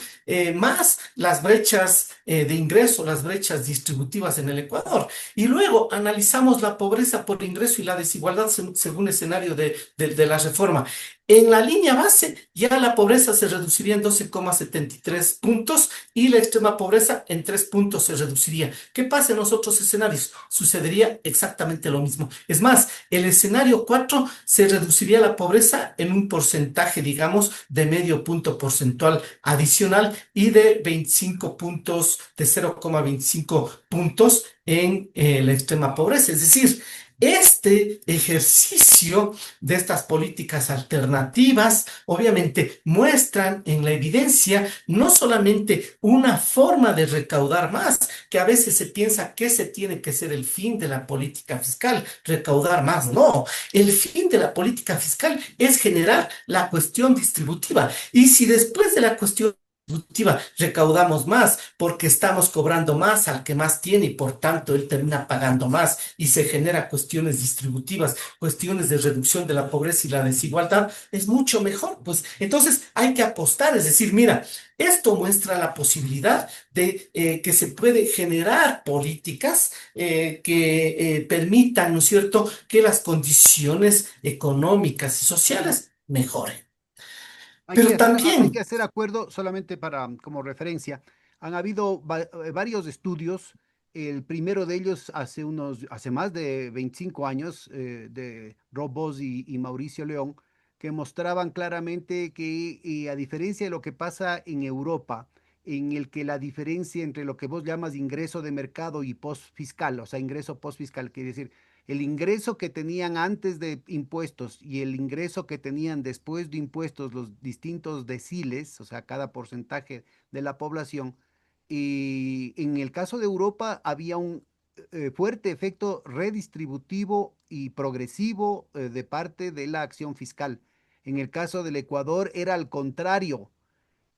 más las brechas de ingreso, las brechas distributivas en el Ecuador. Y luego analizamos la pobreza por ingreso y la desigualdad según escenario de la reforma. En la línea base, ya la pobreza se reduciría en 12,73 puntos y la extrema pobreza en 3 puntos se reduciría. ¿Qué pasa en los otros escenarios? Sucedería exactamente lo mismo. Es más, el escenario 4 se reduciría la pobreza en un porcentaje, digamos, de medio punto porcentual adicional y de 25 puntos, de 0,25 puntos en la extrema pobreza. Es decir, este ejercicio de estas políticas alternativas, obviamente muestran en la evidencia no solamente una forma de recaudar más, que a veces se piensa que ese tiene que ser el fin de la política fiscal, recaudar más. No, el fin de la política fiscal es generar la cuestión distributiva. Y si después de la cuestión distributiva recaudamos más porque estamos cobrando más al que más tiene y por tanto él termina pagando más y se genera cuestiones distributivas, cuestiones de reducción de la pobreza y la desigualdad, es mucho mejor. Pues entonces hay que apostar, es decir, mira, esto muestra la posibilidad de que se puede generar políticas que permitan, ¿no es cierto?, que las condiciones económicas y sociales mejoren. Pero Hay que también, hacer acuerdo solamente para como referencia. Han habido varios estudios. El primero de ellos hace más de 25 años, de Rob Bossi y Mauricio León, que mostraban claramente que a diferencia de lo que pasa en Europa, en el que la diferencia entre lo que vos llamas ingreso de mercado y post fiscal, o sea, ingreso post fiscal, quiere decir el ingreso que tenían antes de impuestos y el ingreso que tenían después de impuestos los distintos deciles, o sea, cada porcentaje de la población. Y en el caso de Europa había un fuerte efecto redistributivo y progresivo de parte de la acción fiscal. En el caso del Ecuador era al contrario.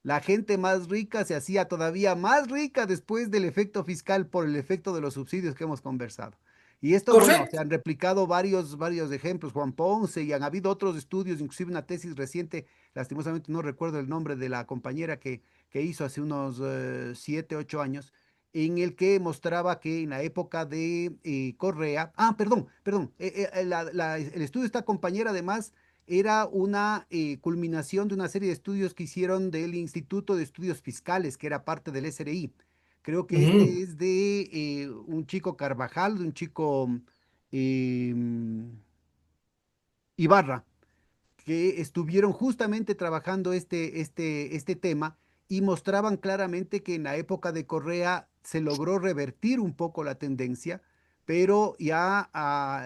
La gente más rica se hacía todavía más rica después del efecto fiscal por el efecto de los subsidios que hemos conversado. Y esto, bueno, se correcto. han replicado varios ejemplos, Juan Ponce, y han habido otros estudios, inclusive una tesis reciente, lastimosamente no recuerdo el nombre de la compañera que hizo hace unos 7, 8 años, en el que mostraba que en la época de Correa, perdón, el estudio de esta compañera además era una culminación de una serie de estudios que hicieron del Instituto de Estudios Fiscales, que era parte del SRI. Creo que Ujú. este es de un chico Carvajal, de un chico eh, Ibarra, que estuvieron justamente trabajando este tema y mostraban claramente que en la época de Correa se logró revertir un poco la tendencia, pero ya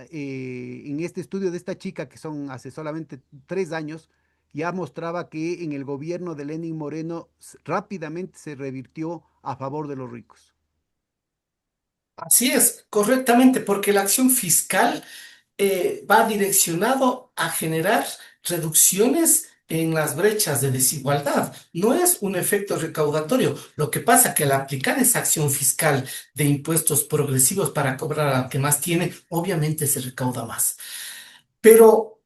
en este estudio de esta chica, que son hace solamente 3 años, ya mostraba que en el gobierno de Lenín Moreno rápidamente se revirtió a favor de los ricos. Así es, correctamente, porque la acción fiscal va direccionado a generar reducciones en las brechas de desigualdad. No es un efecto recaudatorio. Lo que pasa que al aplicar esa acción fiscal de impuestos progresivos para cobrar al que más tiene, obviamente se recauda más. Pero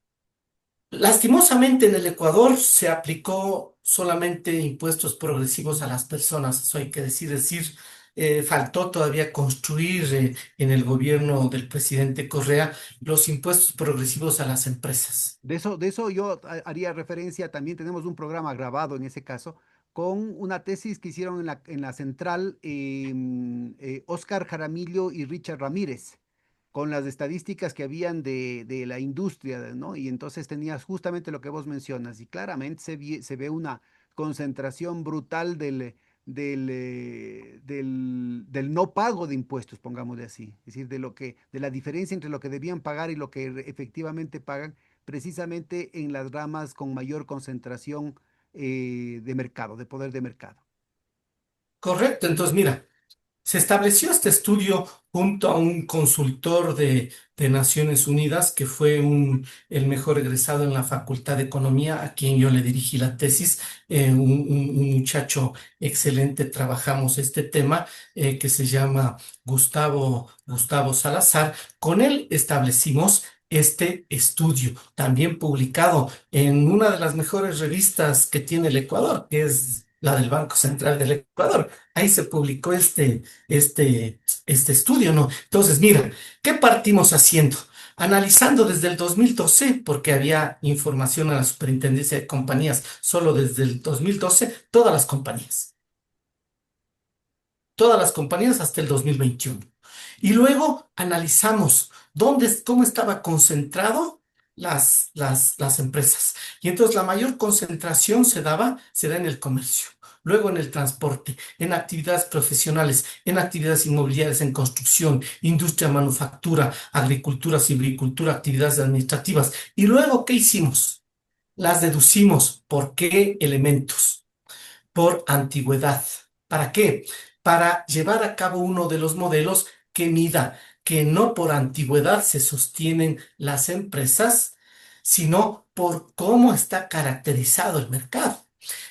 lastimosamente en el Ecuador se aplicó solamente impuestos progresivos a las personas, eso hay que decir, faltó todavía construir en el gobierno del presidente Correa los impuestos progresivos a las empresas. De eso yo haría referencia, también tenemos un programa grabado en ese caso, con una tesis que hicieron en la central Oscar Jaramillo y Richard Ramírez, con las estadísticas que habían de la industria, ¿no? Y entonces tenías justamente lo que vos mencionas, y claramente se ve una concentración brutal del no pago de impuestos, pongámosle así, es decir, de la diferencia entre lo que debían pagar y lo que efectivamente pagan, precisamente en las ramas con mayor concentración de mercado, de poder de mercado. Correcto, entonces mira. Se estableció este estudio junto a un consultor de Naciones Unidas, que fue el mejor egresado en la Facultad de Economía, a quien yo le dirigí la tesis, un muchacho excelente, trabajamos este tema, que se llama Gustavo Salazar. Con él establecimos este estudio, también publicado en una de las mejores revistas que tiene el Ecuador, que es la del Banco Central del Ecuador. Ahí se publicó este estudio, ¿no? Entonces, mira, ¿qué partimos haciendo? Analizando desde el 2012, porque había información a la Superintendencia de Compañías solo desde el 2012, todas las compañías hasta el 2021. Y luego analizamos cómo estaba concentrado las empresas. Y entonces la mayor concentración se da en el comercio, luego en el transporte, en actividades profesionales, en actividades inmobiliarias, en construcción, industria, manufactura, agricultura, silvicultura, actividades administrativas. Y luego, ¿qué hicimos? Las deducimos. ¿Por qué elementos? Por antigüedad. ¿Para qué? Para llevar a cabo uno de los modelos que mida que no por antigüedad se sostienen las empresas, sino por cómo está caracterizado el mercado.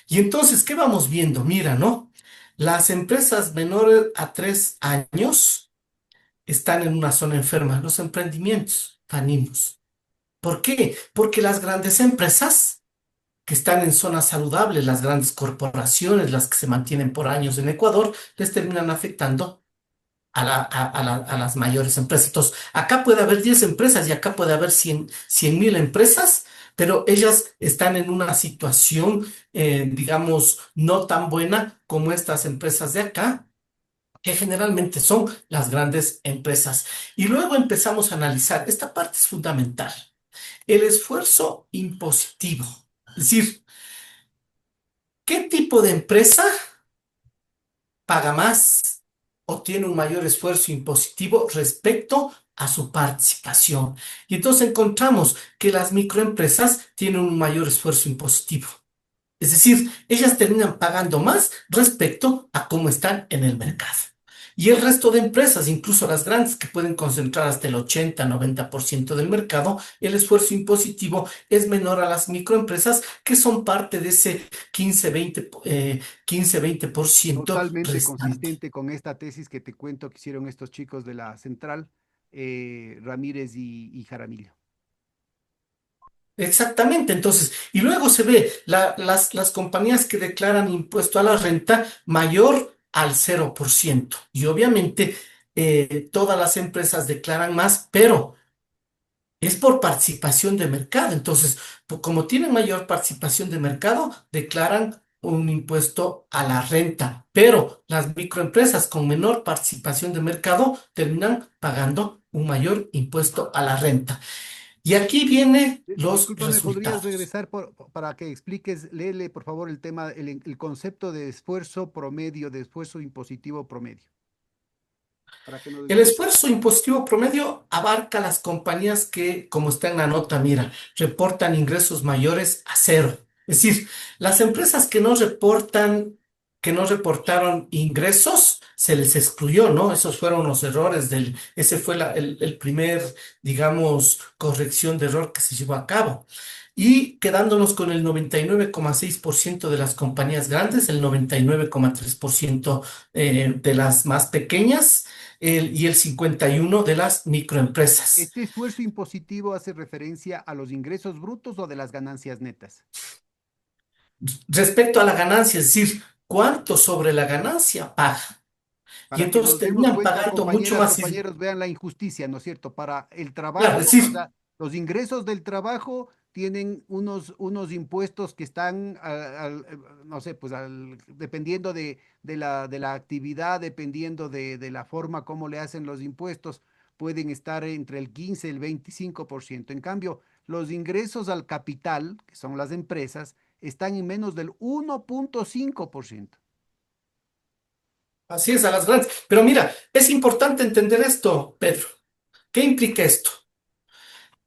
Y entonces, ¿qué vamos viendo? Mira, ¿no? Las empresas menores a 3 años están en una zona enferma, los emprendimientos, tanimos. ¿Por qué? Porque las grandes empresas que están en zonas saludables, las grandes corporaciones, las que se mantienen por años en Ecuador, les terminan afectando a las mayores empresas. Entonces, acá puede haber 10 empresas y acá puede haber 100.000 empresas, pero ellas están en una situación, digamos, no tan buena como estas empresas de acá, que generalmente son las grandes empresas. Y luego empezamos a analizar, esta parte es fundamental, el esfuerzo impositivo. Es decir, ¿qué tipo de empresa paga más o tiene un mayor esfuerzo impositivo respecto a su participación? Y entonces encontramos que las microempresas tienen un mayor esfuerzo impositivo. Es decir, ellas terminan pagando más respecto a cómo están en el mercado. Y el resto de empresas, incluso las grandes que pueden concentrar hasta el 80-90% del mercado, el esfuerzo impositivo es menor a las microempresas que son parte de ese 15-20% Totalmente restante. consistente con esta tesis que te cuento que hicieron estos chicos de la Central, Ramírez y Jaramillo. Exactamente, entonces, y luego se ve las compañías que declaran impuesto a la renta mayor al 0%. Y obviamente todas las empresas declaran más, pero es por participación de mercado. Entonces, como tienen mayor participación de mercado, declaran un impuesto a la renta, pero las microempresas con menor participación de mercado terminan pagando un mayor impuesto a la renta. Y aquí vienen los Discúlpame, ¿podrías resultados. regresar para que expliques, léele por favor el tema, el concepto de esfuerzo promedio, de esfuerzo impositivo promedio, para que nos El explique. esfuerzo impositivo promedio abarca las compañías que, como está en la nota, mira, reportan ingresos mayores a cero. Es decir, las empresas que no reportaron ingresos, se les excluyó, ¿no? Esos fueron los errores ese fue el primer, digamos, corrección de error que se llevó a cabo. Y quedándonos con el 99,6% de las compañías grandes, el 99,3% de las más pequeñas y el 51 de las microempresas. ¿Este esfuerzo impositivo hace referencia a los ingresos brutos o de las ganancias netas? Respecto a la ganancia, es decir, ¿cuánto sobre la ganancia paga? Y Para que entonces nos demos terminan cuenta, pagando mucho compañeras, más. compañeros, vean la injusticia, ¿no es cierto? Para el Claro, trabajo, es o decir, sea, los ingresos del trabajo tienen unos impuestos que están, no sé, pues dependiendo de la actividad, dependiendo de la forma como le hacen los impuestos, pueden estar entre el 15 y el 25%. En cambio, los ingresos al capital, que son las empresas, están en menos del 1,5%. Así es, a las grandes. Pero mira, es importante entender esto, Pedro. ¿Qué implica esto?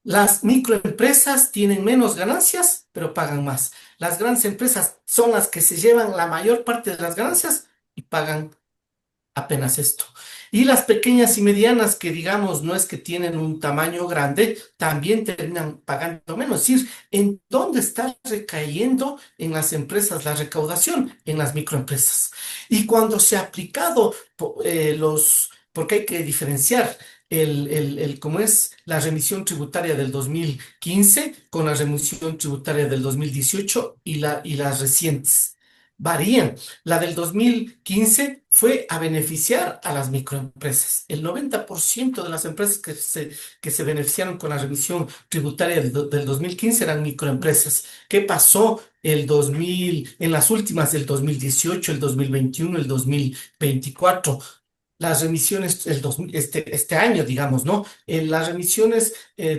Las microempresas tienen menos ganancias, pero pagan más. Las grandes empresas son las que se llevan la mayor parte de las ganancias y pagan apenas esto. Y las pequeñas y medianas, que digamos no es que tienen un tamaño grande, también terminan pagando menos. Es decir, ¿en dónde está recayendo en las empresas la recaudación? En las microempresas. Y cuando se ha aplicado porque hay que diferenciar cómo es la remisión tributaria del 2015 con la remisión tributaria del 2018 y las recientes. Varían. La del 2015 fue a beneficiar a las microempresas. El 90% de las empresas que se beneficiaron con la revisión tributaria del 2015 eran microempresas. ¿Qué pasó en las últimas del 2018, el 2021, el 2024? Las remisiones este año, digamos, ¿no? Las remisiones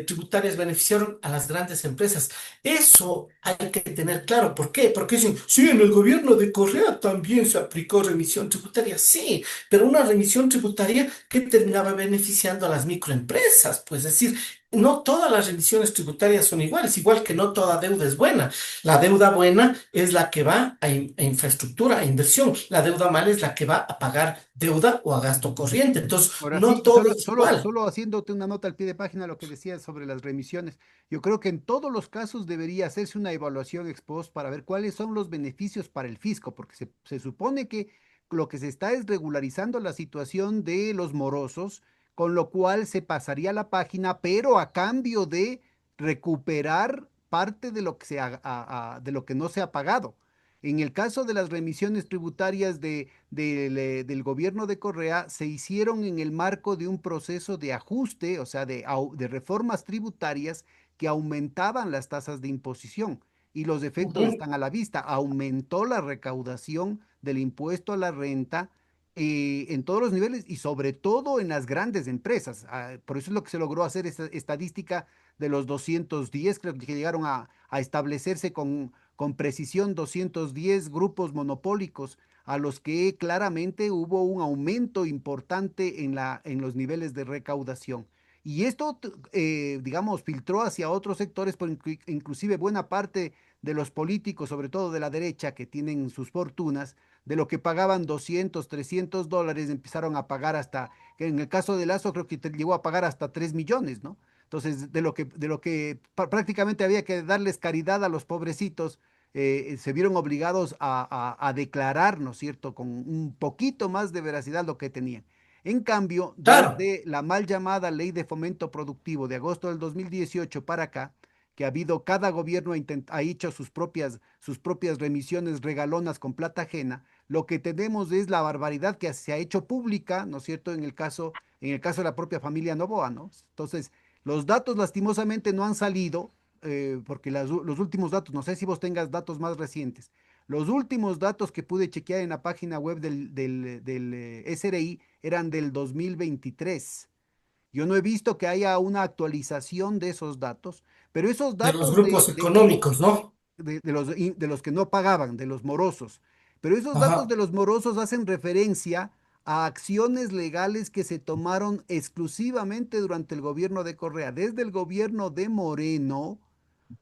tributarias beneficiaron a las grandes empresas. Eso hay que tener claro. ¿Por qué? Porque dicen, sí, en el gobierno de Correa también se aplicó remisión tributaria. Sí, pero una remisión tributaria que terminaba beneficiando a las microempresas. Pues es decir, no todas las remisiones tributarias son iguales, igual que no toda deuda es buena. La deuda buena es la que va a infraestructura, a inversión. La deuda mala es la que va a pagar deuda o a gasto corriente. Entonces, Ahora no sí, y todo es igual. solo haciéndote una nota al pie de página lo que decías sobre las remisiones. Yo creo que en todos los casos debería hacerse una evaluación ex post para ver cuáles son los beneficios para el fisco, porque se supone que lo que se está es regularizando la situación de los morosos, con lo cual se pasaría la página, pero a cambio de recuperar parte de lo que de lo que no se ha pagado. En el caso de las remisiones tributarias del gobierno de Correa, se hicieron en el marco de un proceso de ajuste, o sea, de reformas tributarias que aumentaban las tasas de imposición. Y los efectos Ujú. están a la vista. Aumentó la recaudación del impuesto a la renta en todos los niveles y sobre todo en las grandes empresas. Por eso es lo que se logró hacer esta estadística de los 210, creo que llegaron a establecerse con precisión 210 grupos monopólicos a los que claramente hubo un aumento importante en los niveles de recaudación. Y esto, digamos, filtró hacia otros sectores, inclusive buena parte de los políticos, sobre todo de la derecha, que tienen sus fortunas, de lo que pagaban 200, $300, empezaron a pagar hasta, que en el caso de Lazo creo que llegó a pagar hasta 3 millones, ¿no? Entonces, de lo que prácticamente había que darles caridad a los pobrecitos, se vieron obligados a declarar, ¿no es cierto?, con un poquito más de veracidad lo que tenían. En cambio, Claro, desde la mal llamada Ley de Fomento Productivo de agosto del 2018 para acá, que ha habido, cada gobierno ha hecho sus propias remisiones regalonas con plata ajena, lo que tenemos es la barbaridad que se ha hecho pública, ¿no es cierto?, en el caso de la propia familia Noboa, ¿no? Entonces, los datos lastimosamente no han salido, porque los últimos datos, no sé si vos tengas datos más recientes, los últimos datos que pude chequear en la página web del SRI eran del 2023. Yo no he visto que haya una actualización de esos datos, pero esos de los datos grupos económicos, ¿no? de los que no pagaban, de los morosos, pero esos datos Ajá. de los morosos hacen referencia a acciones legales que se tomaron exclusivamente durante el gobierno de Correa. Desde el gobierno de Moreno,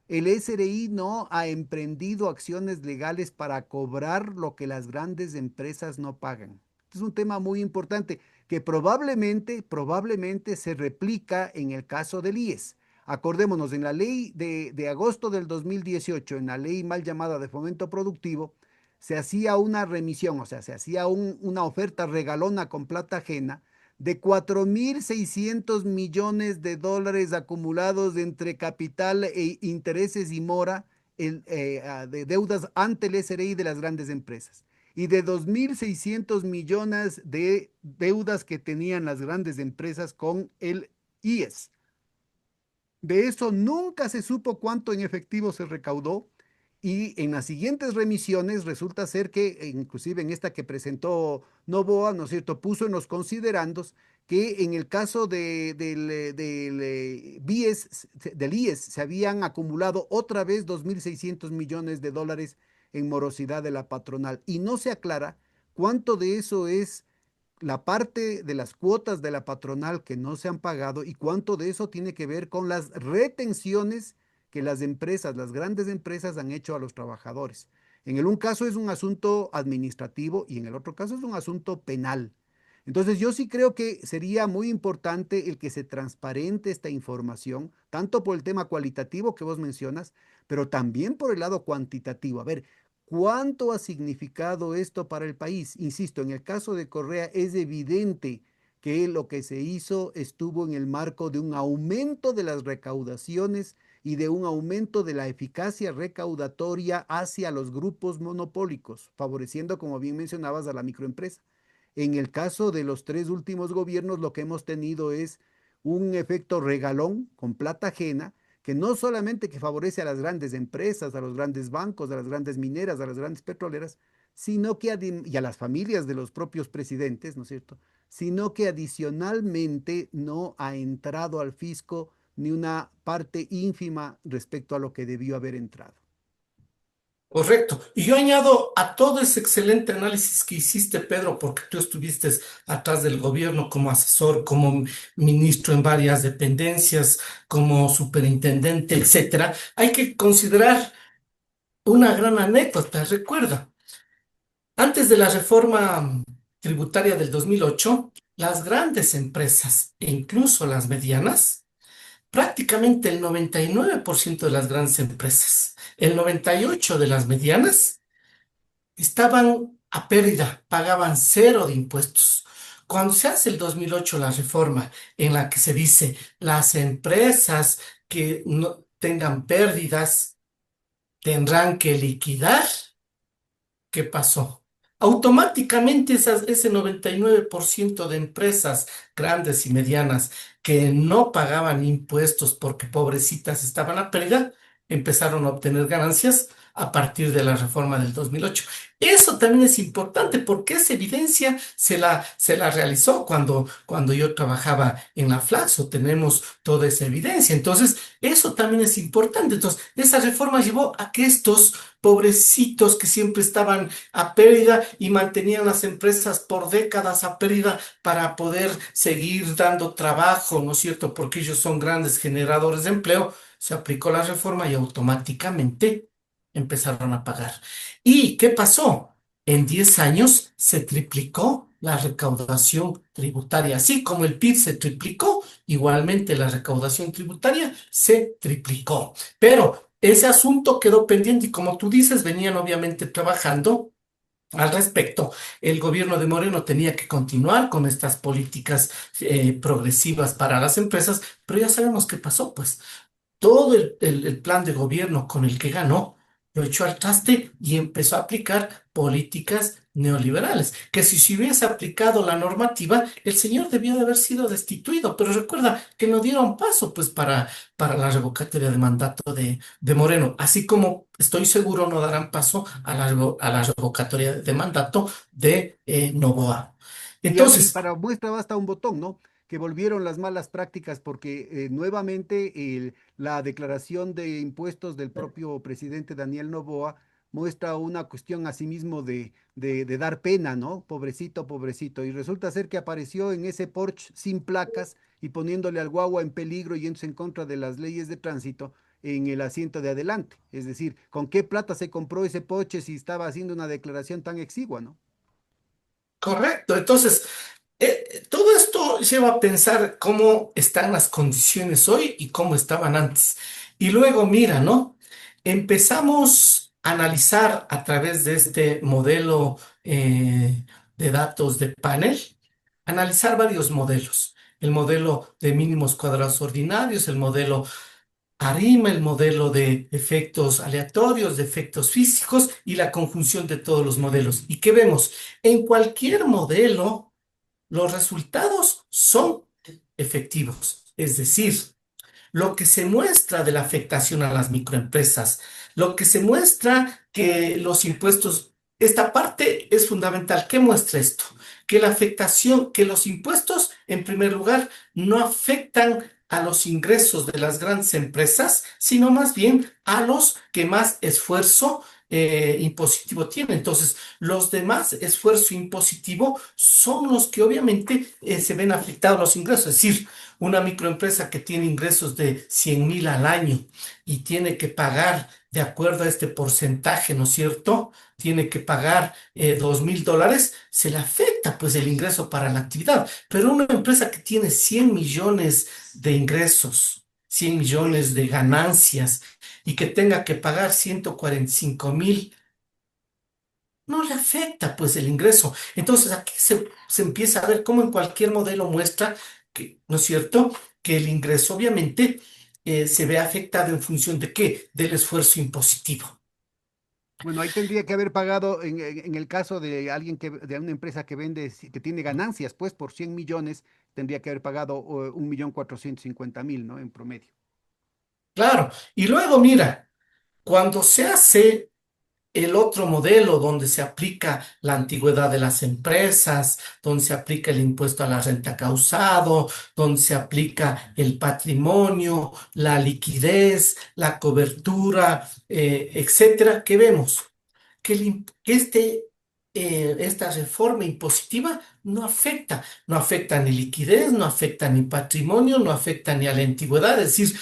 el SRI no ha emprendido acciones legales para cobrar lo que las grandes empresas no pagan. Este es un tema muy importante que probablemente se replica en el caso del IES. Acordémonos, en la ley de agosto del 2018, en la ley mal llamada de fomento productivo, se hacía una remisión, o sea, se hacía una oferta regalona con plata ajena de 4.600 millones de dólares acumulados entre capital e intereses y mora de deudas ante el SRI de las grandes empresas y de 2.600 millones de deudas que tenían las grandes empresas con el IES. De eso nunca se supo cuánto en efectivo se recaudó y en las siguientes remisiones resulta ser que, inclusive en esta que presentó Novoa, ¿no es cierto?, puso en los considerandos que en el caso del IES se habían acumulado otra vez 2.600 millones de dólares en morosidad de la patronal y no se aclara cuánto de eso es la parte de las cuotas de la patronal que no se han pagado y cuánto de eso tiene que ver con las retenciones que las empresas, las grandes empresas han hecho a los trabajadores. En el un caso es un asunto administrativo y en el otro caso es un asunto penal. Entonces yo sí creo que sería muy importante el que se transparente esta información, tanto por el tema cualitativo que vos mencionas, pero también por el lado cuantitativo. A ver, ¿cuánto ha significado esto para el país? Insisto, en el caso de Correa es evidente que lo que se hizo estuvo en el marco de un aumento de las recaudaciones y de un aumento de la eficacia recaudatoria hacia los grupos monopólicos, favoreciendo, como bien mencionabas, a la microempresa. En el caso de los tres últimos gobiernos, lo que hemos tenido es un efecto regalón con plata ajena, que no solamente que favorece a las grandes empresas, a los grandes bancos, a las grandes mineras, a las grandes petroleras, sino que y a las familias de los propios presidentes, ¿no es cierto? Sino que adicionalmente no ha entrado al fisco ni una parte ínfima respecto a lo que debió haber entrado. Correcto. Y yo añado a todo ese excelente análisis que hiciste, Pedro, porque tú estuviste atrás del gobierno como asesor, como ministro en varias dependencias, como superintendente, etcétera. Hay que considerar una gran anécdota. Recuerda, antes de la reforma tributaria del 2008, las grandes empresas e incluso las medianas, prácticamente el 99% de las grandes empresas, el 98% de las medianas, estaban a pérdida, pagaban cero de impuestos. Cuando se hace el 2008 la reforma en la que se dice las empresas que no tengan pérdidas tendrán que liquidar, ¿qué pasó? Automáticamente ese 99% de empresas grandes y medianas que no pagaban impuestos porque pobrecitas estaban a pérdida, empezaron a obtener ganancias a partir de la reforma del 2008. Eso también es importante porque esa evidencia se la realizó cuando yo trabajaba en la Flaxo. Tenemos toda esa evidencia. Entonces, eso también es importante. Entonces, esa reforma llevó a que estos pobrecitos que siempre estaban a pérdida y mantenían las empresas por décadas a pérdida para poder seguir dando trabajo, ¿no es cierto? Porque ellos son grandes generadores de empleo. Se aplicó la reforma y automáticamente empezaron a pagar. ¿Y qué pasó? En 10 años se triplicó la recaudación tributaria. Así como el PIB se triplicó, igualmente la recaudación tributaria se triplicó. Pero ese asunto quedó pendiente y como tú dices, venían obviamente trabajando al respecto. El gobierno de Moreno tenía que continuar con estas políticas progresivas para las empresas, pero ya sabemos qué pasó, pues todo el plan de gobierno con el que ganó lo echó al traste y empezó a aplicar políticas neoliberales, que si se hubiese aplicado la normativa, el señor debió de haber sido destituido, pero recuerda que no dieron paso pues para la revocatoria de mandato de Moreno, así como estoy seguro no darán paso a la revocatoria de mandato de Noboa. Y Entonces, para muestra basta un botón, ¿no? Que volvieron las malas prácticas porque nuevamente la declaración de impuestos del propio presidente Daniel Noboa muestra una cuestión asimismo de dar pena, ¿no? Pobrecito, pobrecito. Y resulta ser que apareció en ese Porsche sin placas y poniéndole al guagua en peligro y yéndose en contra de las leyes de tránsito en el asiento de adelante. Es decir, ¿con qué plata se compró ese Porsche si estaba haciendo una declaración tan exigua, ¿no? correcto. Entonces, todo esto lleva a pensar cómo están las condiciones hoy y cómo estaban antes. Y luego, mira, ¿no? Empezamos a analizar a través de este modelo de datos de panel, analizar varios modelos. El modelo de mínimos cuadrados ordinarios, el modelo ARIMA, el modelo de efectos aleatorios, de efectos físicos y la conjunción de todos los modelos. ¿Y qué vemos? En cualquier modelo, los resultados son efectivos. Es decir, lo que se muestra de la afectación a las microempresas, lo que se muestra que los impuestos, esta parte es fundamental. ¿Qué muestra esto? Que la afectación, que los impuestos, en primer lugar, no afectan a los ingresos de las grandes empresas, sino más bien a los que más esfuerzo impositivo tiene. Entonces, los demás esfuerzo impositivo son los que obviamente se ven afectados los ingresos. Es decir, una microempresa que tiene ingresos de 100.000 al año y tiene que pagar de acuerdo a este porcentaje, ¿no es cierto? Tiene que pagar $2.000, se le afecta pues el ingreso para la actividad. Pero una empresa que tiene 100 millones de ingresos, 100 millones de ganancias y que tenga que pagar 145.000, no le afecta pues el ingreso. Entonces aquí se empieza a ver cómo en cualquier modelo muestra que, ¿no es cierto? Que el ingreso obviamente se ve afectado en función de qué, del esfuerzo impositivo. Bueno, ahí tendría que haber pagado, en el caso de alguien de una empresa que vende, que tiene ganancias, pues por 100 millones, tendría que haber pagado 1.450.000, ¿no? En promedio. Claro, y luego mira, cuando se hace el otro modelo donde se aplica la antigüedad de las empresas, donde se aplica el impuesto a la renta causado, donde se aplica el patrimonio, la liquidez, la cobertura, etcétera, ¿qué vemos? Que esta reforma impositiva no afecta ni liquidez, no afecta ni patrimonio, no afecta ni a la antigüedad. Es decir,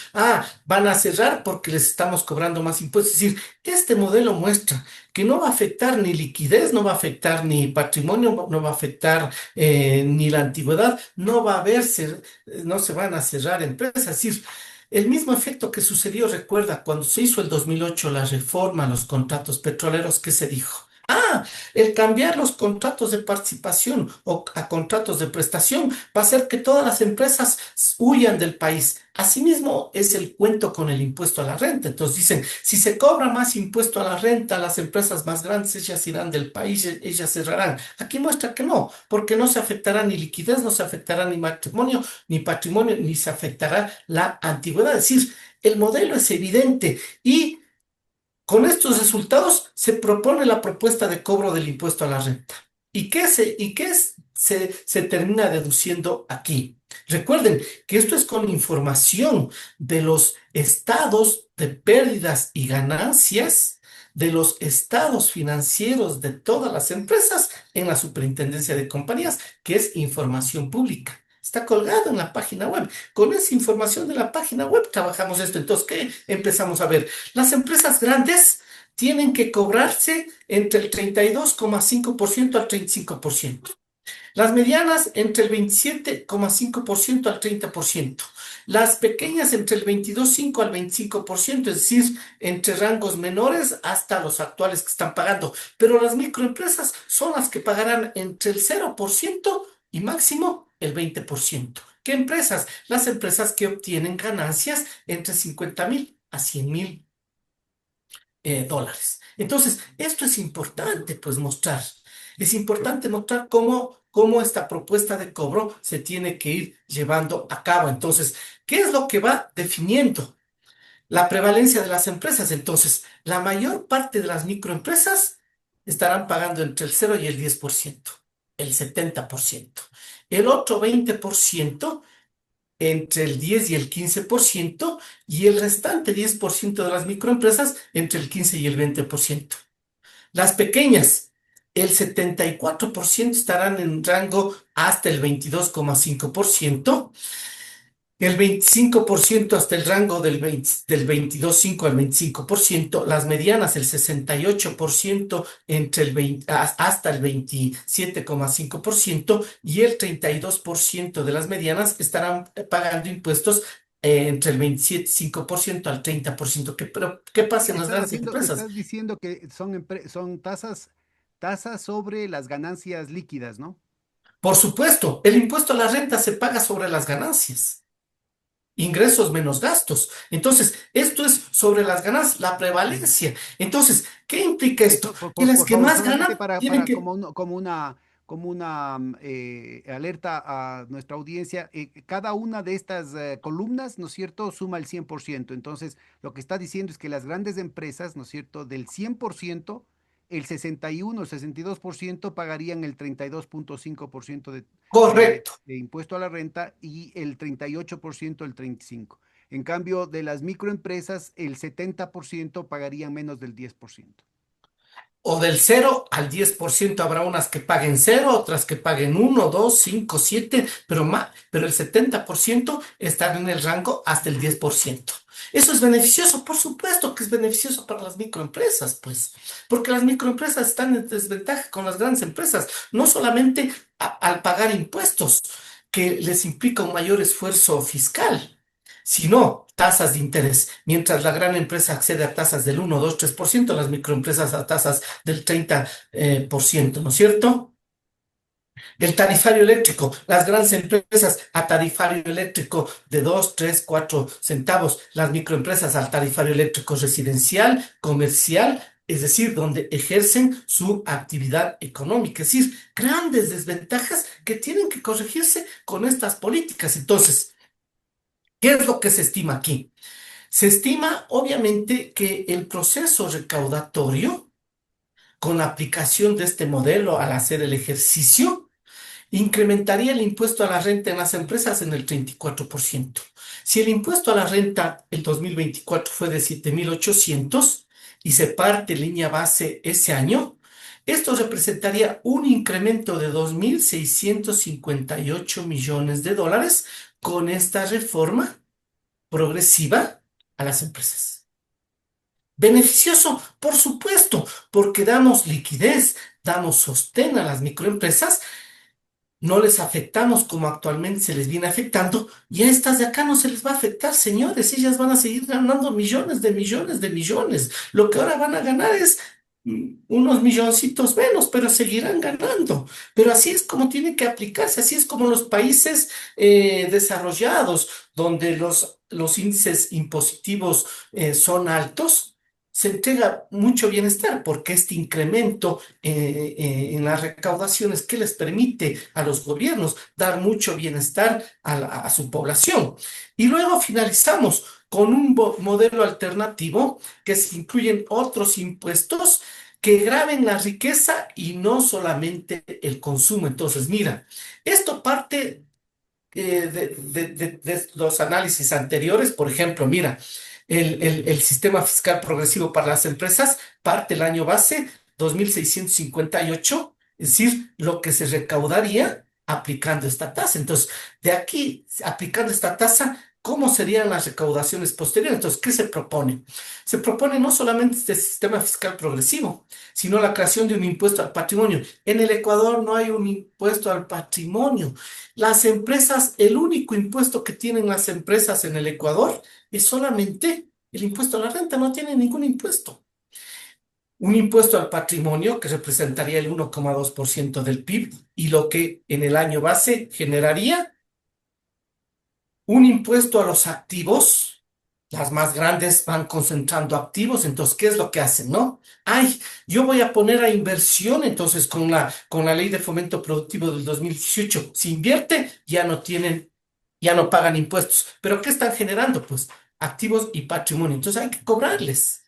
van a cerrar porque les estamos cobrando más impuestos. Es decir, este modelo muestra que no va a afectar ni liquidez, no va a afectar ni patrimonio, no va a afectar ni la antigüedad, no va a haberse, no se van a cerrar empresas. Es decir, el mismo efecto que sucedió, recuerda, cuando se hizo el 2008 la reforma a los contratos petroleros, ¿qué se dijo? El cambiar los contratos de participación o a contratos de prestación va a hacer que todas las empresas huyan del país. Asimismo, es el cuento con el impuesto a la renta. Entonces dicen, si se cobra más impuesto a la renta, las empresas más grandes, ellas irán del país, ellas cerrarán. Aquí muestra que no, porque no se afectará ni liquidez, no se afectará ni patrimonio, ni se afectará la antigüedad. Es decir, el modelo es evidente y con estos resultados se propone la propuesta de cobro del impuesto a la renta. ¿Y qué se termina deduciendo aquí? Recuerden que esto es con información de los estados de pérdidas y ganancias, de los estados financieros de todas las empresas en la Superintendencia de Compañías, que es información pública. Está colgado en la página web. Con esa información de la página web trabajamos esto. Entonces, ¿qué empezamos a ver? Las empresas grandes tienen que cobrarse entre el 32,5% al 35%. Las medianas entre el 27,5% al 30%. Las pequeñas entre el 22,5 al 25%, es decir, entre rangos menores hasta los actuales que están pagando. Pero las microempresas son las que pagarán entre el 0% y máximo el 20%. ¿Qué empresas? Las empresas que obtienen ganancias entre 50.000 a 100.000 dólares. Entonces, esto es importante, pues, mostrar. Es importante mostrar cómo esta propuesta de cobro se tiene que ir llevando a cabo. Entonces, ¿qué es lo que va definiendo la prevalencia de las empresas? Entonces, la mayor parte de las microempresas estarán pagando entre el 0 y el 10%, el 70%. El otro 20% entre el 10 y el 15% y el restante 10% de las microempresas entre el 15 y el 20%. Las pequeñas, el 74% estarán en rango hasta el 22,5%, el 25% hasta el rango del 22,5 al 25%, las medianas el 68% entre hasta el 27,5% y el 32% de las medianas estarán pagando impuestos entre el 27,5% al 30%. Pero, ¿qué pasa en las grandes empresas? Estás diciendo que son tasas sobre las ganancias líquidas, ¿no? Por supuesto, el impuesto a la renta se paga sobre las ganancias. Ingresos menos gastos. Entonces, esto es sobre las ganancias, la prevalencia. Entonces, ¿qué implica esto? Eso, Que las por que favor, más solamente ganan tienen que... como una alerta a nuestra audiencia, cada una de estas columnas, ¿no es cierto?, suma el 100%. Entonces, lo que está diciendo es que las grandes empresas, ¿no es cierto?, del 100%, el 61, el 62% pagarían el 32,5% Correcto. de impuesto a la renta y el 38% el 35%. En cambio, de las microempresas, el 70% pagarían menos del 10%. o del 0 al 10%. Habrá unas que paguen 0, otras que paguen 1, 2, 5, 7, pero el 70% están en el rango hasta el 10%. Eso es beneficioso, por supuesto que es beneficioso para las microempresas, pues, porque las microempresas están en desventaja con las grandes empresas, no solamente al pagar impuestos, que les implica un mayor esfuerzo fiscal, sino tasas de interés. Mientras la gran empresa accede a tasas del 1, 2, 3%, las microempresas a tasas del 30%, ¿no es cierto? El tarifario eléctrico, las grandes empresas a tarifario eléctrico de 2, 3, 4 centavos, las microempresas al tarifario eléctrico residencial, comercial, es decir, donde ejercen su actividad económica, es decir, grandes desventajas que tienen que corregirse con estas políticas. Entonces, ¿qué es lo que se estima aquí? Se estima, obviamente, que el proceso recaudatorio, con la aplicación de este modelo al hacer el ejercicio, incrementaría el impuesto a la renta en las empresas en el 34%. Si el impuesto a la renta el 2024 fue de 7.800 y se parte línea base ese año, esto representaría un incremento de 2.658 millones de dólares con esta reforma progresiva a las empresas. Beneficioso, por supuesto, porque damos liquidez, damos sostén a las microempresas, no les afectamos como actualmente se les viene afectando, y a estas de acá no se les va a afectar, señores. Ellas van a seguir ganando millones de millones de millones. Lo que ahora van a ganar es unos milloncitos menos, pero seguirán ganando. Pero así es como tiene que aplicarse, así es como los países desarrollados, donde los índices impositivos son altos. Se entrega mucho bienestar porque este incremento en las recaudaciones que les permite a los gobiernos dar mucho bienestar a su población. Y luego finalizamos con un modelo alternativo que se incluyen otros impuestos que graven la riqueza y no solamente el consumo. Entonces, mira, esto parte de los análisis anteriores. Por ejemplo, mira, el sistema fiscal progresivo para las empresas parte el año base 2.658, es decir, lo que se recaudaría aplicando esta tasa. Entonces, de aquí, aplicando esta tasa, ¿cómo serían las recaudaciones posteriores? Entonces, ¿qué se propone? Se propone no solamente este sistema fiscal progresivo, sino la creación de un impuesto al patrimonio. En el Ecuador no hay un impuesto al patrimonio. Las empresas, el único impuesto que tienen las empresas en el Ecuador es solamente el impuesto a la renta, no tienen ningún impuesto. Un impuesto al patrimonio que representaría el 1,2% del PIB y lo que en el año base generaría un impuesto a los activos. Las más grandes van concentrando activos, entonces, ¿qué es lo que hacen, no? Ay, yo voy a poner a inversión, entonces, con la ley de fomento productivo del 2018, si invierte, ya no pagan impuestos. ¿Pero qué están generando? Pues activos y patrimonio. Entonces, hay que cobrarles,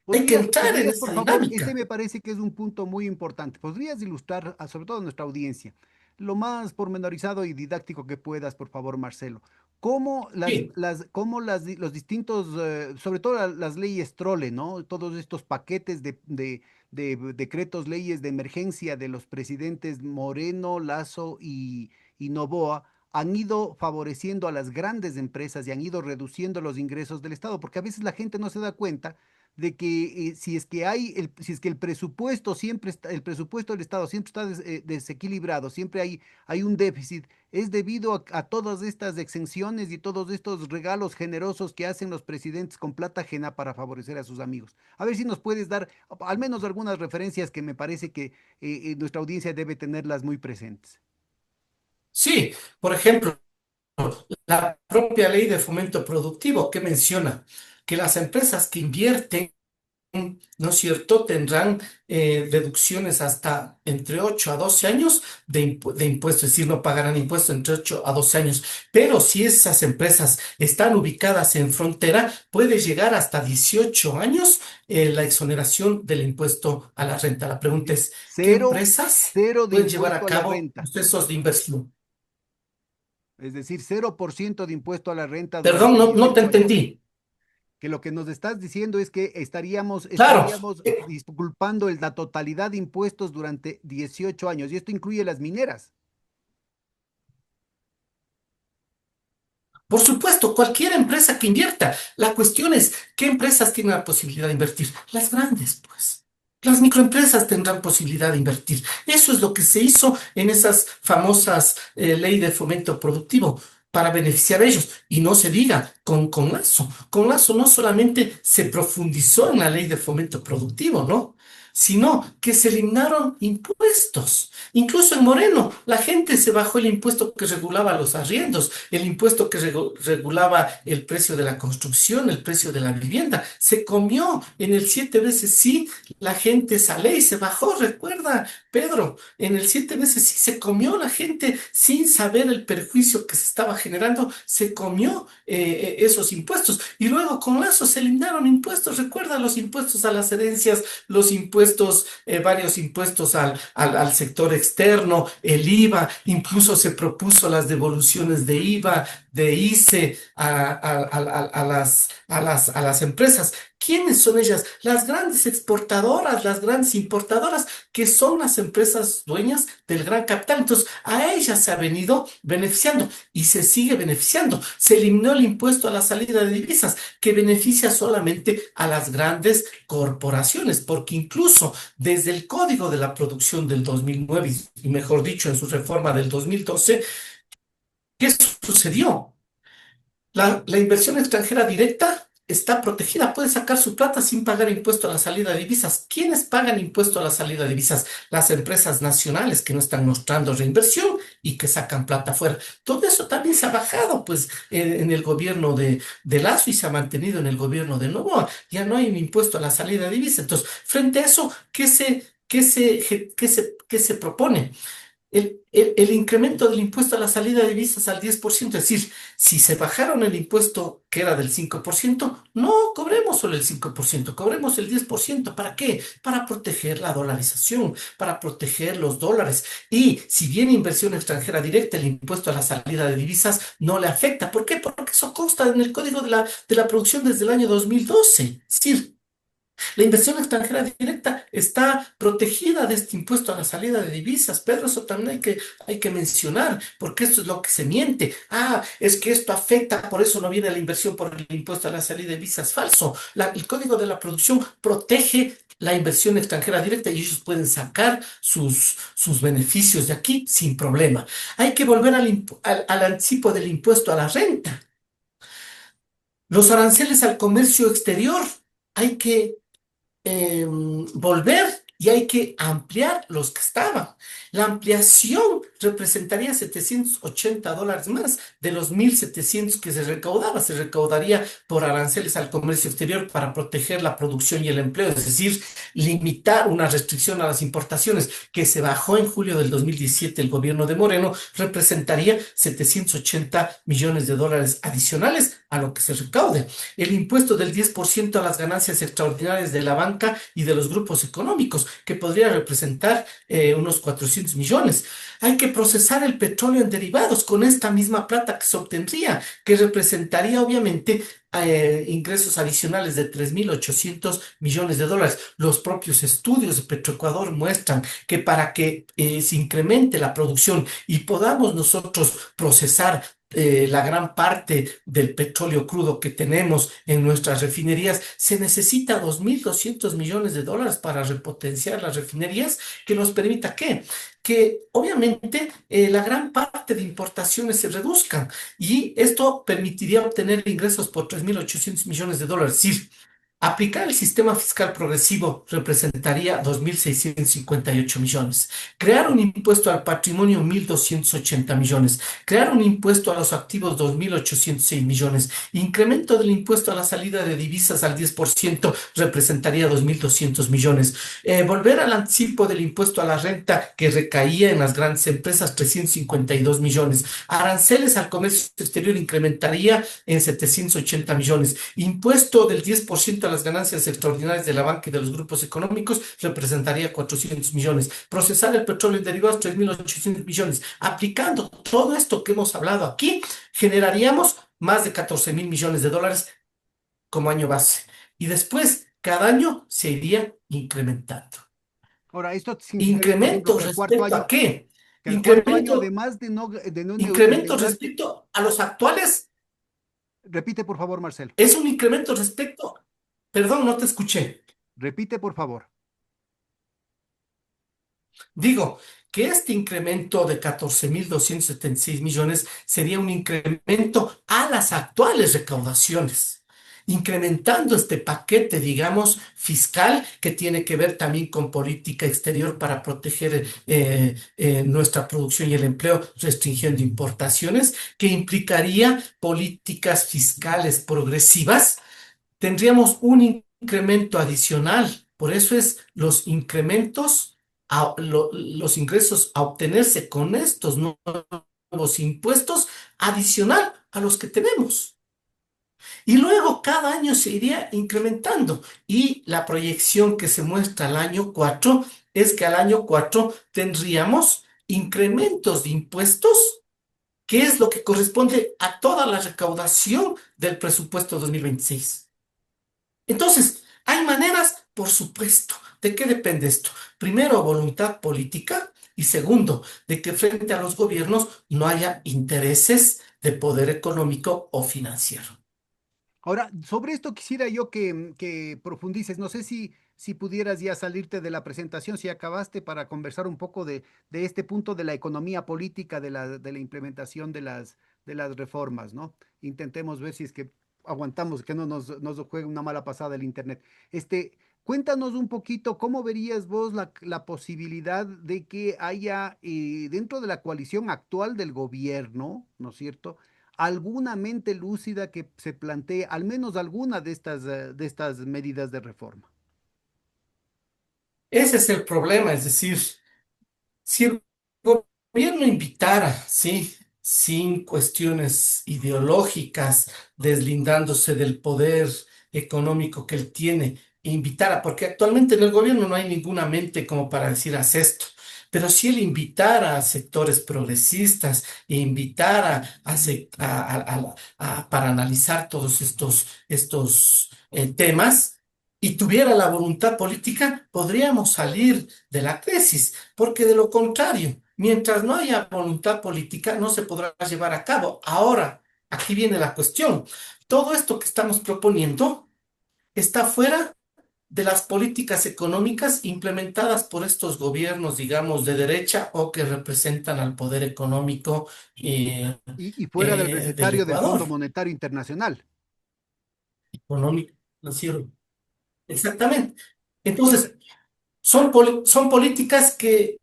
hay que entrar en ¿Podrías, por esa favor, este dinámica. me parece que es un punto muy importante. ¿Podrías ilustrar, sobre todo a nuestra audiencia, lo más pormenorizado y didáctico que puedas, por favor, Marcelo? ¿Cómo Sí. los distintos, sobre todo las leyes Trole, ¿no? Todos estos paquetes de decretos, leyes de emergencia de los presidentes Moreno, Lazo y Noboa han ido favoreciendo a las grandes empresas y han ido reduciendo los ingresos del Estado, porque a veces la gente no se da cuenta de que si es que el presupuesto siempre está, el presupuesto del Estado siempre está desequilibrado, siempre hay un déficit, es debido a todas estas exenciones y todos estos regalos generosos que hacen los presidentes con plata ajena para favorecer a sus amigos. A ver si nos puedes dar al menos algunas referencias que me parece que nuestra audiencia debe tenerlas muy presentes. Sí, por ejemplo, la propia ley de fomento productivo que menciona que las empresas que invierten, ¿no es cierto?, tendrán deducciones hasta entre 8 a 12 años de impuestos, es decir, no pagarán impuestos entre 8 a 12 años. Pero si esas empresas están ubicadas en frontera, puede llegar hasta 18 años la exoneración del impuesto a la renta. La pregunta es, ¿qué Cero, empresas cero de pueden llevar impuesto a a la cabo renta, procesos de inversión? es decir, 0% de impuesto a la renta Perdón, durante no te 18 años. entendí. Que lo que nos estás diciendo es que Claro, estaríamos disculpando la totalidad de impuestos durante 18 años, y esto incluye las mineras. por supuesto, cualquier empresa que invierta. La cuestión es, ¿qué empresas tienen la posibilidad de invertir? Las grandes, pues. Las microempresas tendrán posibilidad de invertir. Eso es lo que se hizo en esas famosas ley de fomento productivo para beneficiar a ellos. Y no se diga con Lazo. Con Lazo no solamente se profundizó en la ley de fomento productivo, ¿no? Sino que se eliminaron impuestos. Incluso en Moreno, la gente se bajó el impuesto que regulaba los arriendos, el impuesto que regulaba el precio de la construcción, el precio de la vivienda. Se comió en el siete veces sí, la gente esa ley se bajó, recuerda, Pedro, en el siete veces sí se comió la gente sin saber el perjuicio que se estaba generando, se comió esos impuestos. Y luego con Lazo se eliminaron impuestos, recuerda los impuestos a las herencias, los impuestos, varios impuestos al sector externo, el IVA, incluso se propuso las devoluciones de IVA, de ICE a las empresas. ¿Quiénes son ellas? Las grandes exportadoras, las grandes importadoras, que son las empresas dueñas del gran capital. Entonces, a ellas se ha venido beneficiando y se sigue beneficiando. Se eliminó el impuesto a la salida de divisas, que beneficia solamente a las grandes corporaciones, porque incluso desde el Código de la Producción del 2009, y mejor dicho, en su reforma del 2012, ¿qué sucedió? La inversión extranjera directa está protegida, puede sacar su plata sin pagar impuesto a la salida de divisas. ¿Quiénes pagan impuesto a la salida de divisas? Las empresas nacionales que no están mostrando reinversión y que sacan plata afuera. Todo eso también se ha bajado, pues, en el gobierno de Lazo y se ha mantenido en el gobierno de Noboa. Ya no hay un impuesto a la salida de divisas. Entonces, frente a eso, qué se propone? El incremento del impuesto a la salida de divisas al 10%, es decir, si se bajaron el impuesto que era del 5%, no cobremos solo el 5%, cobremos el 10%. ¿Para qué? Para proteger la dolarización, para proteger los dólares. Y si viene inversión extranjera directa, el impuesto a la salida de divisas no le afecta. ¿Por qué? Porque eso consta en el Código de la Producción desde el año 2012. Es decir, la inversión extranjera directa está protegida de este impuesto a la salida de divisas. Pedro, eso también hay que mencionar, porque esto es lo que se miente. Ah, es que esto afecta, por eso no viene la inversión por el impuesto a la salida de divisas. Falso. El Código de la Producción protege la inversión extranjera directa y ellos pueden sacar sus beneficios de aquí sin problema. Hay que volver al anticipo del impuesto a la renta. Los aranceles al comercio exterior. Hay que volver y hay que ampliar los que estaban. La ampliación representaría $780 más de los 1.700 que se recaudaba. Se recaudaría por aranceles al comercio exterior para proteger la producción y el empleo, es decir, limitar una restricción a las importaciones que se bajó en julio del 2017 el gobierno de Moreno, representaría $780 millones adicionales a lo que se recaude. El impuesto del 10% a las ganancias extraordinarias de la banca y de los grupos económicos, que podría representar unos 400 millones. Hay que procesar el petróleo en derivados con esta misma plata que se obtendría, que representaría obviamente ingresos adicionales de 3.800 millones de dólares. Los propios estudios de Petroecuador muestran que para que se incremente la producción y podamos nosotros procesar la gran parte del petróleo crudo que tenemos en nuestras refinerías, se necesita 2.200 millones de dólares para repotenciar las refinerías, que nos permita que obviamente la gran parte de importaciones se reduzcan y esto permitiría obtener ingresos por 3.800 millones de dólares. Es decir, aplicar el sistema fiscal progresivo representaría 2.658 millones. Crear un impuesto al patrimonio, 1.280 millones. Crear un impuesto a los activos, 2.806 millones. Incremento del impuesto a la salida de divisas al 10% representaría 2.200 millones. Volver al anticipo del impuesto a la renta que recaía en las grandes empresas, 352 millones. Aranceles al comercio exterior incrementaría en 780 millones. Impuesto del 10% a las ganancias extraordinarias de la banca y de los grupos económicos representaría 400 millones. Procesar el petróleo en derivados, 3.800 millones. Aplicando todo esto que hemos hablado aquí, generaríamos más de 14.000 millones de dólares como año base. Y después, cada año se iría incrementando. Ahora, esto significaría, por ejemplo, ¿Incrementos respecto a qué? que el cuarto año, Incremento, además de no incrementos endeudarse, respecto a los actuales. repite por favor, Marcelo, Es un incremento respecto, perdón, no te escuché. repite por favor. Digo que este incremento de 14.276 millones sería un incremento a las actuales recaudaciones, incrementando este paquete, digamos, fiscal que tiene que ver también con política exterior para proteger nuestra producción y el empleo, restringiendo importaciones, que implicaría políticas fiscales progresivas. Tendríamos un incremento adicional. Por eso es los incrementos, los ingresos a obtenerse con estos nuevos impuestos adicional a los que tenemos. Y luego cada año se iría incrementando. Y la proyección que se muestra al año 4 es que al año 4 tendríamos incrementos de impuestos, que es lo que corresponde a toda la recaudación del presupuesto 2026. Entonces, hay maneras, por supuesto. ¿De qué depende esto? Primero, voluntad política y segundo, de que frente a los gobiernos no haya intereses de poder económico o financiero. Ahora, sobre esto quisiera yo que profundices. No sé si pudieras ya salirte de la presentación, si acabaste para conversar un poco de este punto de la economía política, de la implementación de las reformas, ¿no? Intentemos ver si es que aguantamos, que no nos juegue una mala pasada el Internet. Cuéntanos un poquito cómo verías vos la posibilidad de que haya dentro de la coalición actual del gobierno, ¿no es cierto? Alguna mente lúcida que se plantee al menos alguna de estas medidas de reforma. Ese es el problema, es decir, si el gobierno invitara, sí, sin cuestiones ideológicas, deslindándose del poder económico que él tiene, e invitara, porque actualmente en el gobierno no hay ninguna mente como para decir haz esto, pero si él invitara a sectores progresistas e invitara para analizar todos estos temas y tuviera la voluntad política, podríamos salir de la crisis. Porque de lo contrario, mientras no haya voluntad política, no se podrá llevar a cabo. Ahora, aquí viene la cuestión. Todo esto que estamos proponiendo está fuera de las políticas económicas implementadas por estos gobiernos, digamos, de derecha o que representan al poder económico Y fuera del del recetario del Ecuador, Fondo Monetario Internacional. económico, financiero. Exactamente. Entonces, son políticas que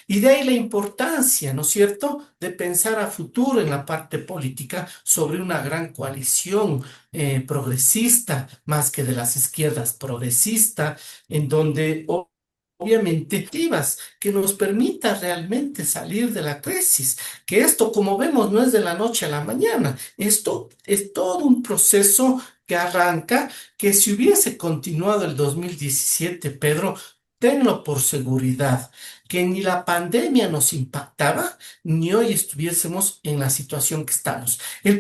y de ahí la importancia, ¿no es cierto?, de pensar a futuro en la parte política sobre una gran coalición progresista, más que de las izquierdas, progresista, en donde obviamente activas que nos permita realmente salir de la crisis. Que esto, como vemos, no es de la noche a la mañana. Esto es todo un proceso que arranca, que si hubiese continuado el 2017, Pedro, tenlo por seguridad que ni la pandemia nos impactaba, ni hoy estuviésemos en la situación que estamos. El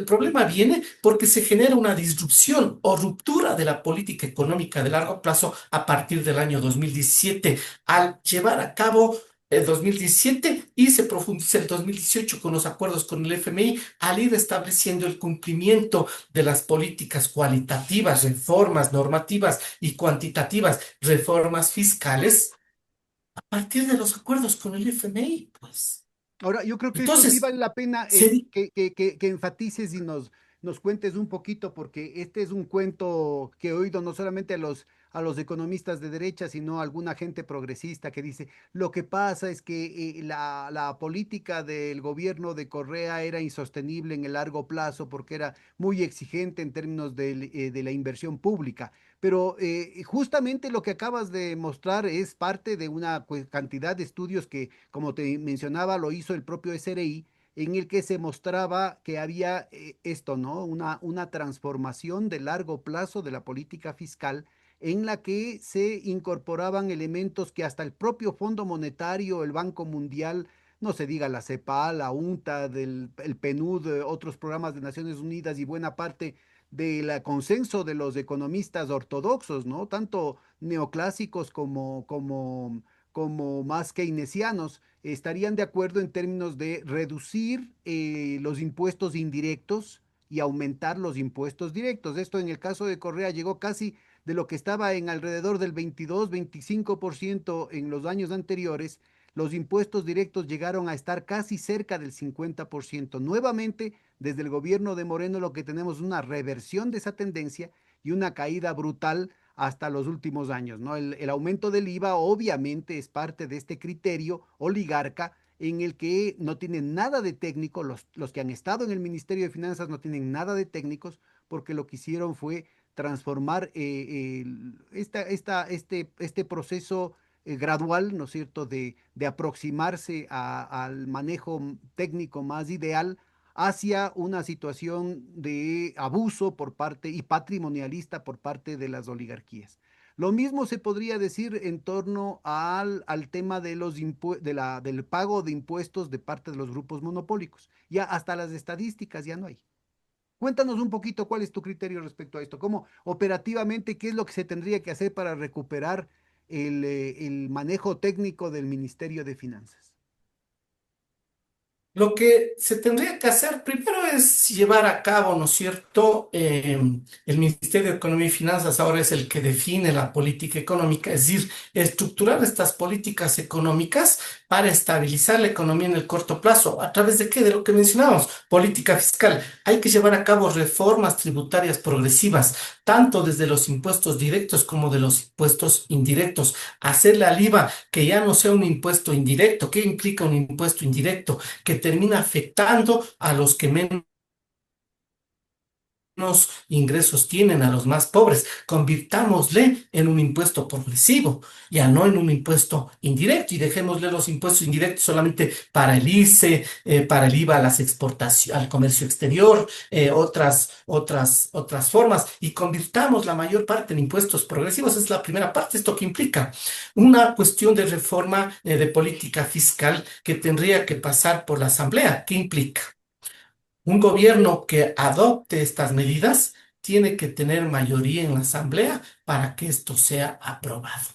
problema viene porque se genera una disrupción o ruptura de la política económica de largo plazo a partir del año 2017, al llevar a cabo el 2017 y se profundiza el 2018 con los acuerdos con el FMI, al ir estableciendo el cumplimiento de las políticas cualitativas, reformas normativas y cuantitativas, reformas fiscales a partir de los acuerdos con el FMI, pues. Ahora, yo creo que esto sí Entonces, vale la pena se- que enfatices y nos cuentes un poquito, porque este es un cuento que he oído no solamente a los economistas de derecha, sino a alguna gente progresista que dice, lo que pasa es que la política del gobierno de Correa era insostenible en el largo plazo porque era muy exigente en términos de la inversión pública. Pero justamente lo que acabas de mostrar es parte de una cantidad de estudios que, como te mencionaba, lo hizo el propio SRI, en el que se mostraba que había esto, ¿no? Una transformación de largo plazo de la política fiscal en la que se incorporaban elementos que hasta el propio Fondo Monetario, el Banco Mundial, no se diga la CEPAL, la UNTA, el PNUD, otros programas de Naciones Unidas y buena parte del consenso de los economistas ortodoxos, ¿no? Tanto neoclásicos como más keynesianos, estarían de acuerdo en términos de reducir los impuestos indirectos y aumentar los impuestos directos. Esto en el caso de Correa llegó casi de lo que estaba en alrededor del 22-25% en los años anteriores. Los impuestos directos llegaron a estar casi cerca del 50%. Nuevamente, desde el gobierno de Moreno lo que tenemos es una reversión de esa tendencia y una caída brutal hasta los últimos años, ¿no? El aumento del IVA obviamente es parte de este criterio oligarca en el que no tienen nada de técnico, los que han estado en el Ministerio de Finanzas no tienen nada de técnicos, porque lo que hicieron fue transformar este proceso gradual, ¿no es cierto?, de aproximarse al manejo técnico más ideal hacia una situación de abuso por parte y patrimonialista por parte de las oligarquías. Lo mismo se podría decir en torno al tema de del pago de impuestos de parte de los grupos monopólicos. Ya hasta las estadísticas ya no hay. Cuéntanos un poquito cuál es tu criterio respecto a esto, cómo operativamente, qué es lo que se tendría que hacer para recuperar el manejo técnico del Ministerio de Finanzas. Lo que se tendría que hacer primero es llevar a cabo, ¿no es cierto? El Ministerio de Economía y Finanzas ahora es el que define la política económica, es decir, estructurar estas políticas económicas para estabilizar la economía en el corto plazo. ¿A través de qué? De lo que mencionamos, política fiscal. Hay que llevar a cabo reformas tributarias progresivas, tanto desde los impuestos directos como de los impuestos indirectos. Hacerle al IVA que ya no sea un impuesto indirecto. ¿Qué implica un impuesto indirecto? Que termina afectando a los que menos ingresos tienen, a los más pobres. Convirtámosle en un impuesto progresivo, ya no en un impuesto indirecto, y dejémosle los impuestos indirectos solamente para el ICE, para el IVA a las exportaciones, al comercio exterior, otras formas, y convirtamos la mayor parte en impuestos progresivos. Esa es la primera parte. ¿Esto qué implica? Una cuestión de reforma de política fiscal que tendría que pasar por la Asamblea. ¿Qué implica? Un gobierno que adopte estas medidas tiene que tener mayoría en la Asamblea para que esto sea aprobado.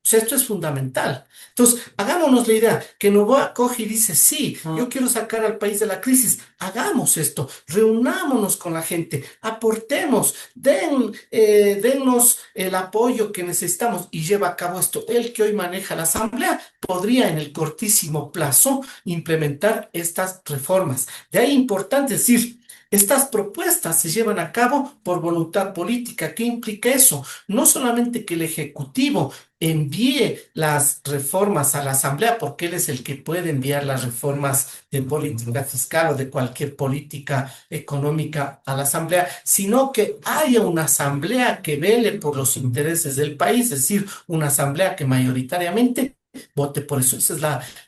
O sea, esto es fundamental. Entonces, hagámonos la idea que Noboa coge y dice, sí, yo quiero sacar al país de la crisis. Hagamos esto, reunámonos con la gente, aportemos, dennos el apoyo que necesitamos y lleva a cabo esto. El que hoy maneja la Asamblea podría en el cortísimo plazo implementar estas reformas. De ahí importante decir, estas propuestas se llevan a cabo por voluntad política. ¿Qué implica eso? No solamente que el Ejecutivo envíe las reformas a la Asamblea, porque él es el que puede enviar las reformas de política fiscal o de cualquier política económica a la Asamblea, sino que haya una Asamblea que vele por los intereses del país, es decir, una Asamblea que mayoritariamente vote por eso. Esa es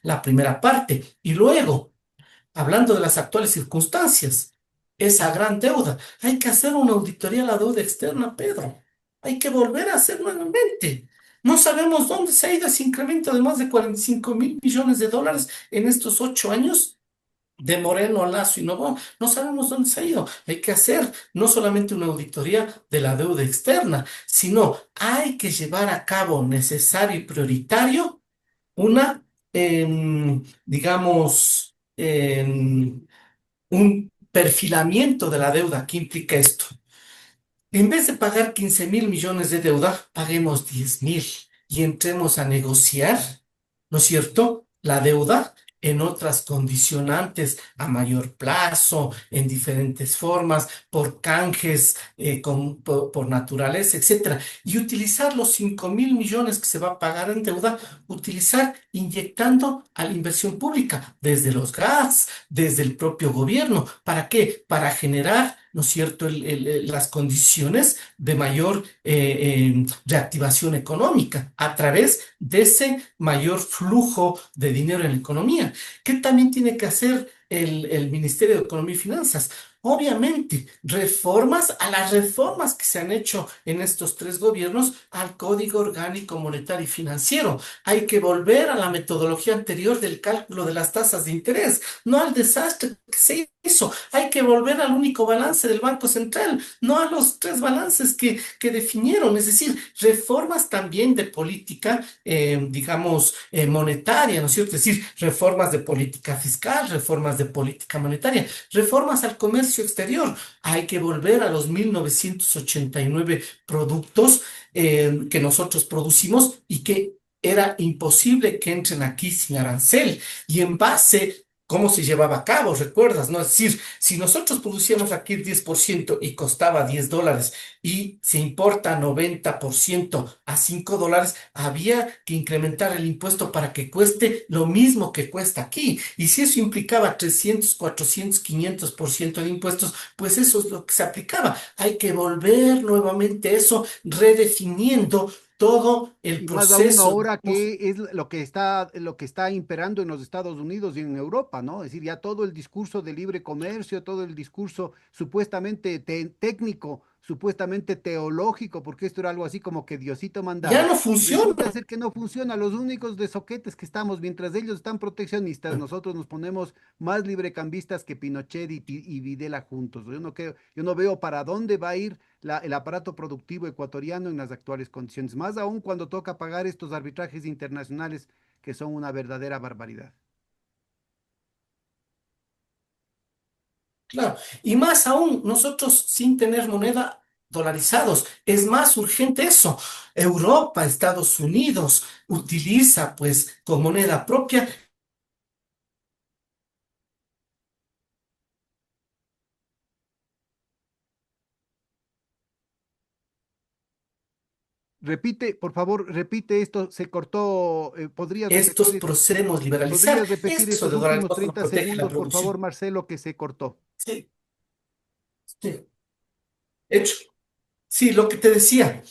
la primera parte. Y luego, hablando de las actuales circunstancias, esa gran deuda, hay que hacer una auditoría a la deuda externa, Pedro. Hay que volver a hacer nuevamente. No sabemos dónde se ha ido ese incremento de más de 45.000 millones de dólares en estos 8 años de Moreno, Lazo y Noboa. No sabemos dónde se ha ido. Hay que hacer no solamente una auditoría de la deuda externa, sino hay que llevar a cabo necesario y prioritario una, digamos, un perfilamiento de la deuda. ¿Qué implica esto? En vez de pagar 15.000 millones de deuda, paguemos 10.000 y entremos a negociar, ¿no es cierto? La deuda en otras condicionantes a mayor plazo, en diferentes formas, por canjes, por naturaleza, etcétera. Y utilizar los 5.000 millones que se va a pagar en deuda, utilizar inyectando a la inversión pública, desde los gas, desde el propio gobierno. ¿Para qué? Para generar, ¿no es cierto?, las condiciones de mayor reactivación económica a través de ese mayor flujo de dinero en la economía. ¿Qué también tiene que hacer el Ministerio de Economía y Finanzas? obviamente, reformas a las reformas que se han hecho en estos tres gobiernos al Código Orgánico Monetario y Financiero. Hay que volver a la metodología anterior del cálculo de las tasas de interés, no al desastre que se hizo. Hay que volver al único balance del Banco Central, no a los tres balances que definieron. Es decir, reformas también de política, digamos, monetaria, ¿no es cierto? Es decir, reformas de política fiscal, reformas de política monetaria, reformas al comercio exterior. Hay que volver a los 1989 productos que nosotros producimos y que era imposible que entren aquí sin arancel. Y en base, ¿cómo se llevaba a cabo? ¿Recuerdas? ¿No? Es decir, si nosotros producíamos aquí el 10% y costaba $10 y se importa 90% a $5, había que incrementar el impuesto para que cueste lo mismo que cuesta aquí. Y si eso implicaba 300, 400, 500% de impuestos, pues eso es lo que se aplicaba. Hay que volver nuevamente a eso, redefiniendo todo el Y más aún proceso. ahora que es lo que está imperando en los Estados Unidos y en Europa, ¿no? Es decir, ya todo el discurso de libre comercio, todo el discurso supuestamente técnico, supuestamente teológico, porque esto era algo así como que Diosito Ya mandaba, no funciona. resulta ser que no funciona. Los únicos de soquetes que estamos, mientras ellos están proteccionistas, nosotros nos ponemos más librecambistas que Pinochet y Videla juntos. Yo no veo para dónde va a ir el aparato productivo ecuatoriano en las actuales condiciones, más aún cuando toca pagar estos arbitrajes internacionales que son una verdadera barbaridad. Claro, y más aún, nosotros sin tener moneda dolarizados, es más urgente eso. Europa, Estados Unidos utiliza pues con moneda propia. Repite, por favor, repite esto, se cortó, Estos procedemos liberalizar. podrías repetir Eso estos de últimos dolarizar no 30 protege la segundos, por favor, producción. Marcelo, que se cortó? Sí, sí, hecho. Sí, lo que te decía.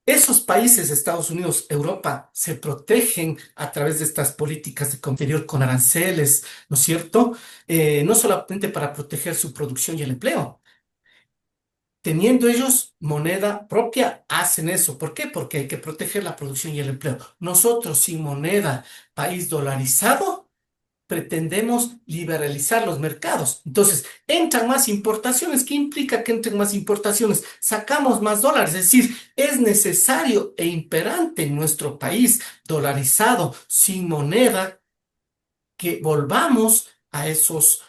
Esos países, Estados Unidos, Europa, se protegen a través de estas políticas de interior con aranceles, ¿no es cierto? No solamente para proteger su producción y el empleo. Teniendo ellos moneda propia, hacen eso. ¿Por qué? Porque hay que proteger la producción y el empleo. Nosotros, sin moneda, país dolarizado, pretendemos liberalizar los mercados. Entonces, entran más importaciones. ¿Qué implica que entren más importaciones? Sacamos más dólares. Es decir, es necesario e imperante en nuestro país dolarizado, sin moneda, que volvamos a esos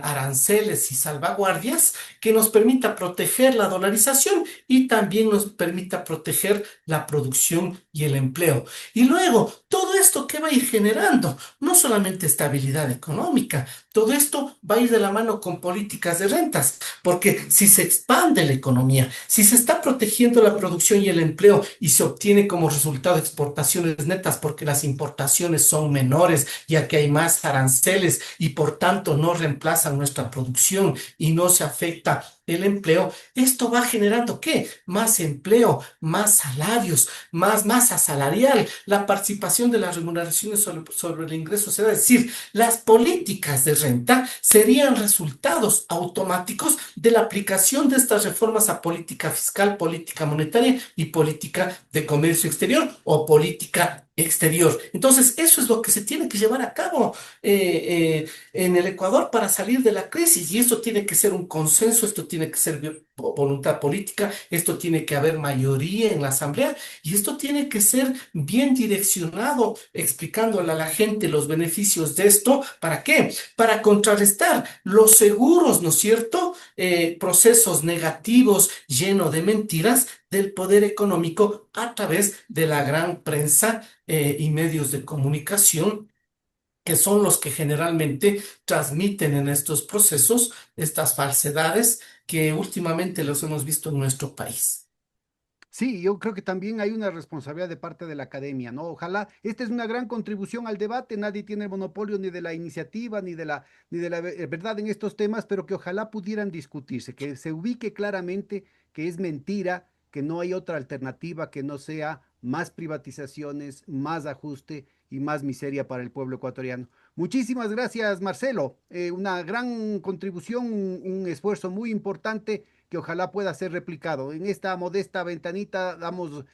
aranceles y salvaguardias que nos permita proteger la dolarización y también nos permita proteger la producción y el empleo. Y luego, todo esto que va a ir generando, no solamente estabilidad económica, todo esto va a ir de la mano con políticas de rentas, porque si se expande la economía, si se está protegiendo la producción y el empleo y se obtiene como resultado exportaciones netas porque las importaciones son menores, ya que hay más aranceles y por tanto no reemplazan nuestra producción y no se afecta el empleo, esto va generando ¿qué? Más empleo, más salarios, más masa salarial, la participación de las remuneraciones sobre el ingreso, es decir, las políticas de renta serían resultados automáticos de la aplicación de estas reformas a política fiscal, política monetaria y política de comercio exterior o política exterior. Entonces, eso es lo que se tiene que llevar a cabo en el Ecuador para salir de la crisis y esto tiene que ser un consenso, esto tiene que ser voluntad política, esto tiene que haber mayoría en la asamblea y esto tiene que ser bien direccionado, explicándole a la gente los beneficios de esto. ¿Para qué? Para contrarrestar los seguros, ¿no es cierto? Procesos negativos llenos de mentiras del poder económico a través de la gran prensa y medios de comunicación que son los que generalmente transmiten en estos procesos estas falsedades que últimamente los hemos visto en nuestro país. Sí, yo creo que también hay una responsabilidad de parte de la academia, ¿no? Ojalá, esta es una gran contribución al debate, nadie tiene el monopolio ni de la iniciativa, ni de la verdad en estos temas, pero que ojalá pudieran discutirse, que se ubique claramente que es mentira, que no hay otra alternativa que no sea más privatizaciones, más ajuste y más miseria para el pueblo ecuatoriano. Muchísimas gracias, Marcelo. Una gran contribución, un esfuerzo muy importante que ojalá pueda ser replicado. En esta modesta ventanita dejamos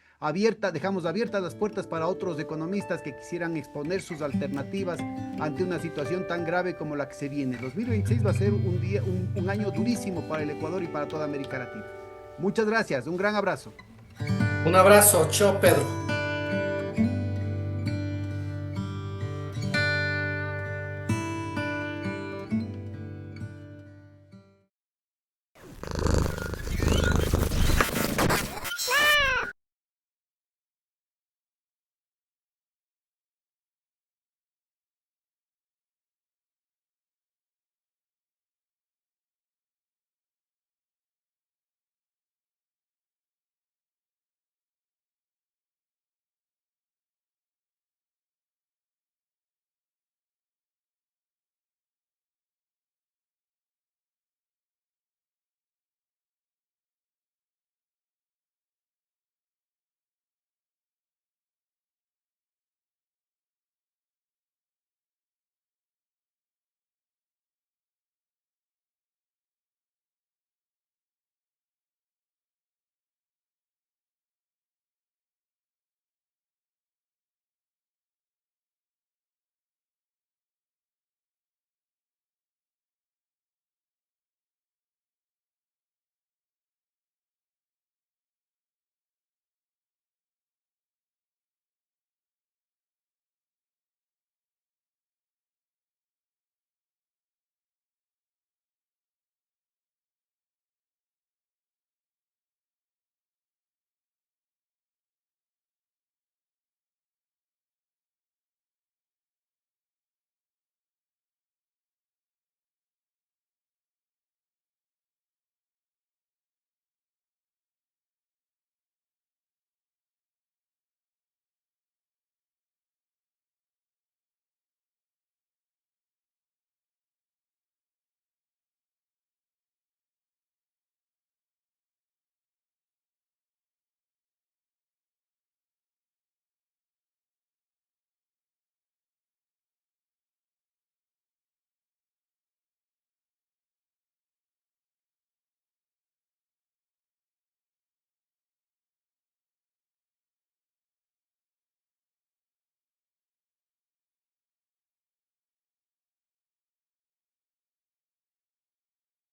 abiertas las puertas para otros economistas que quisieran exponer sus alternativas ante una situación tan grave como la que se viene. 2026 va a ser un año durísimo para el Ecuador y para toda América Latina. Muchas gracias, un gran abrazo. Un abrazo, chao Pedro.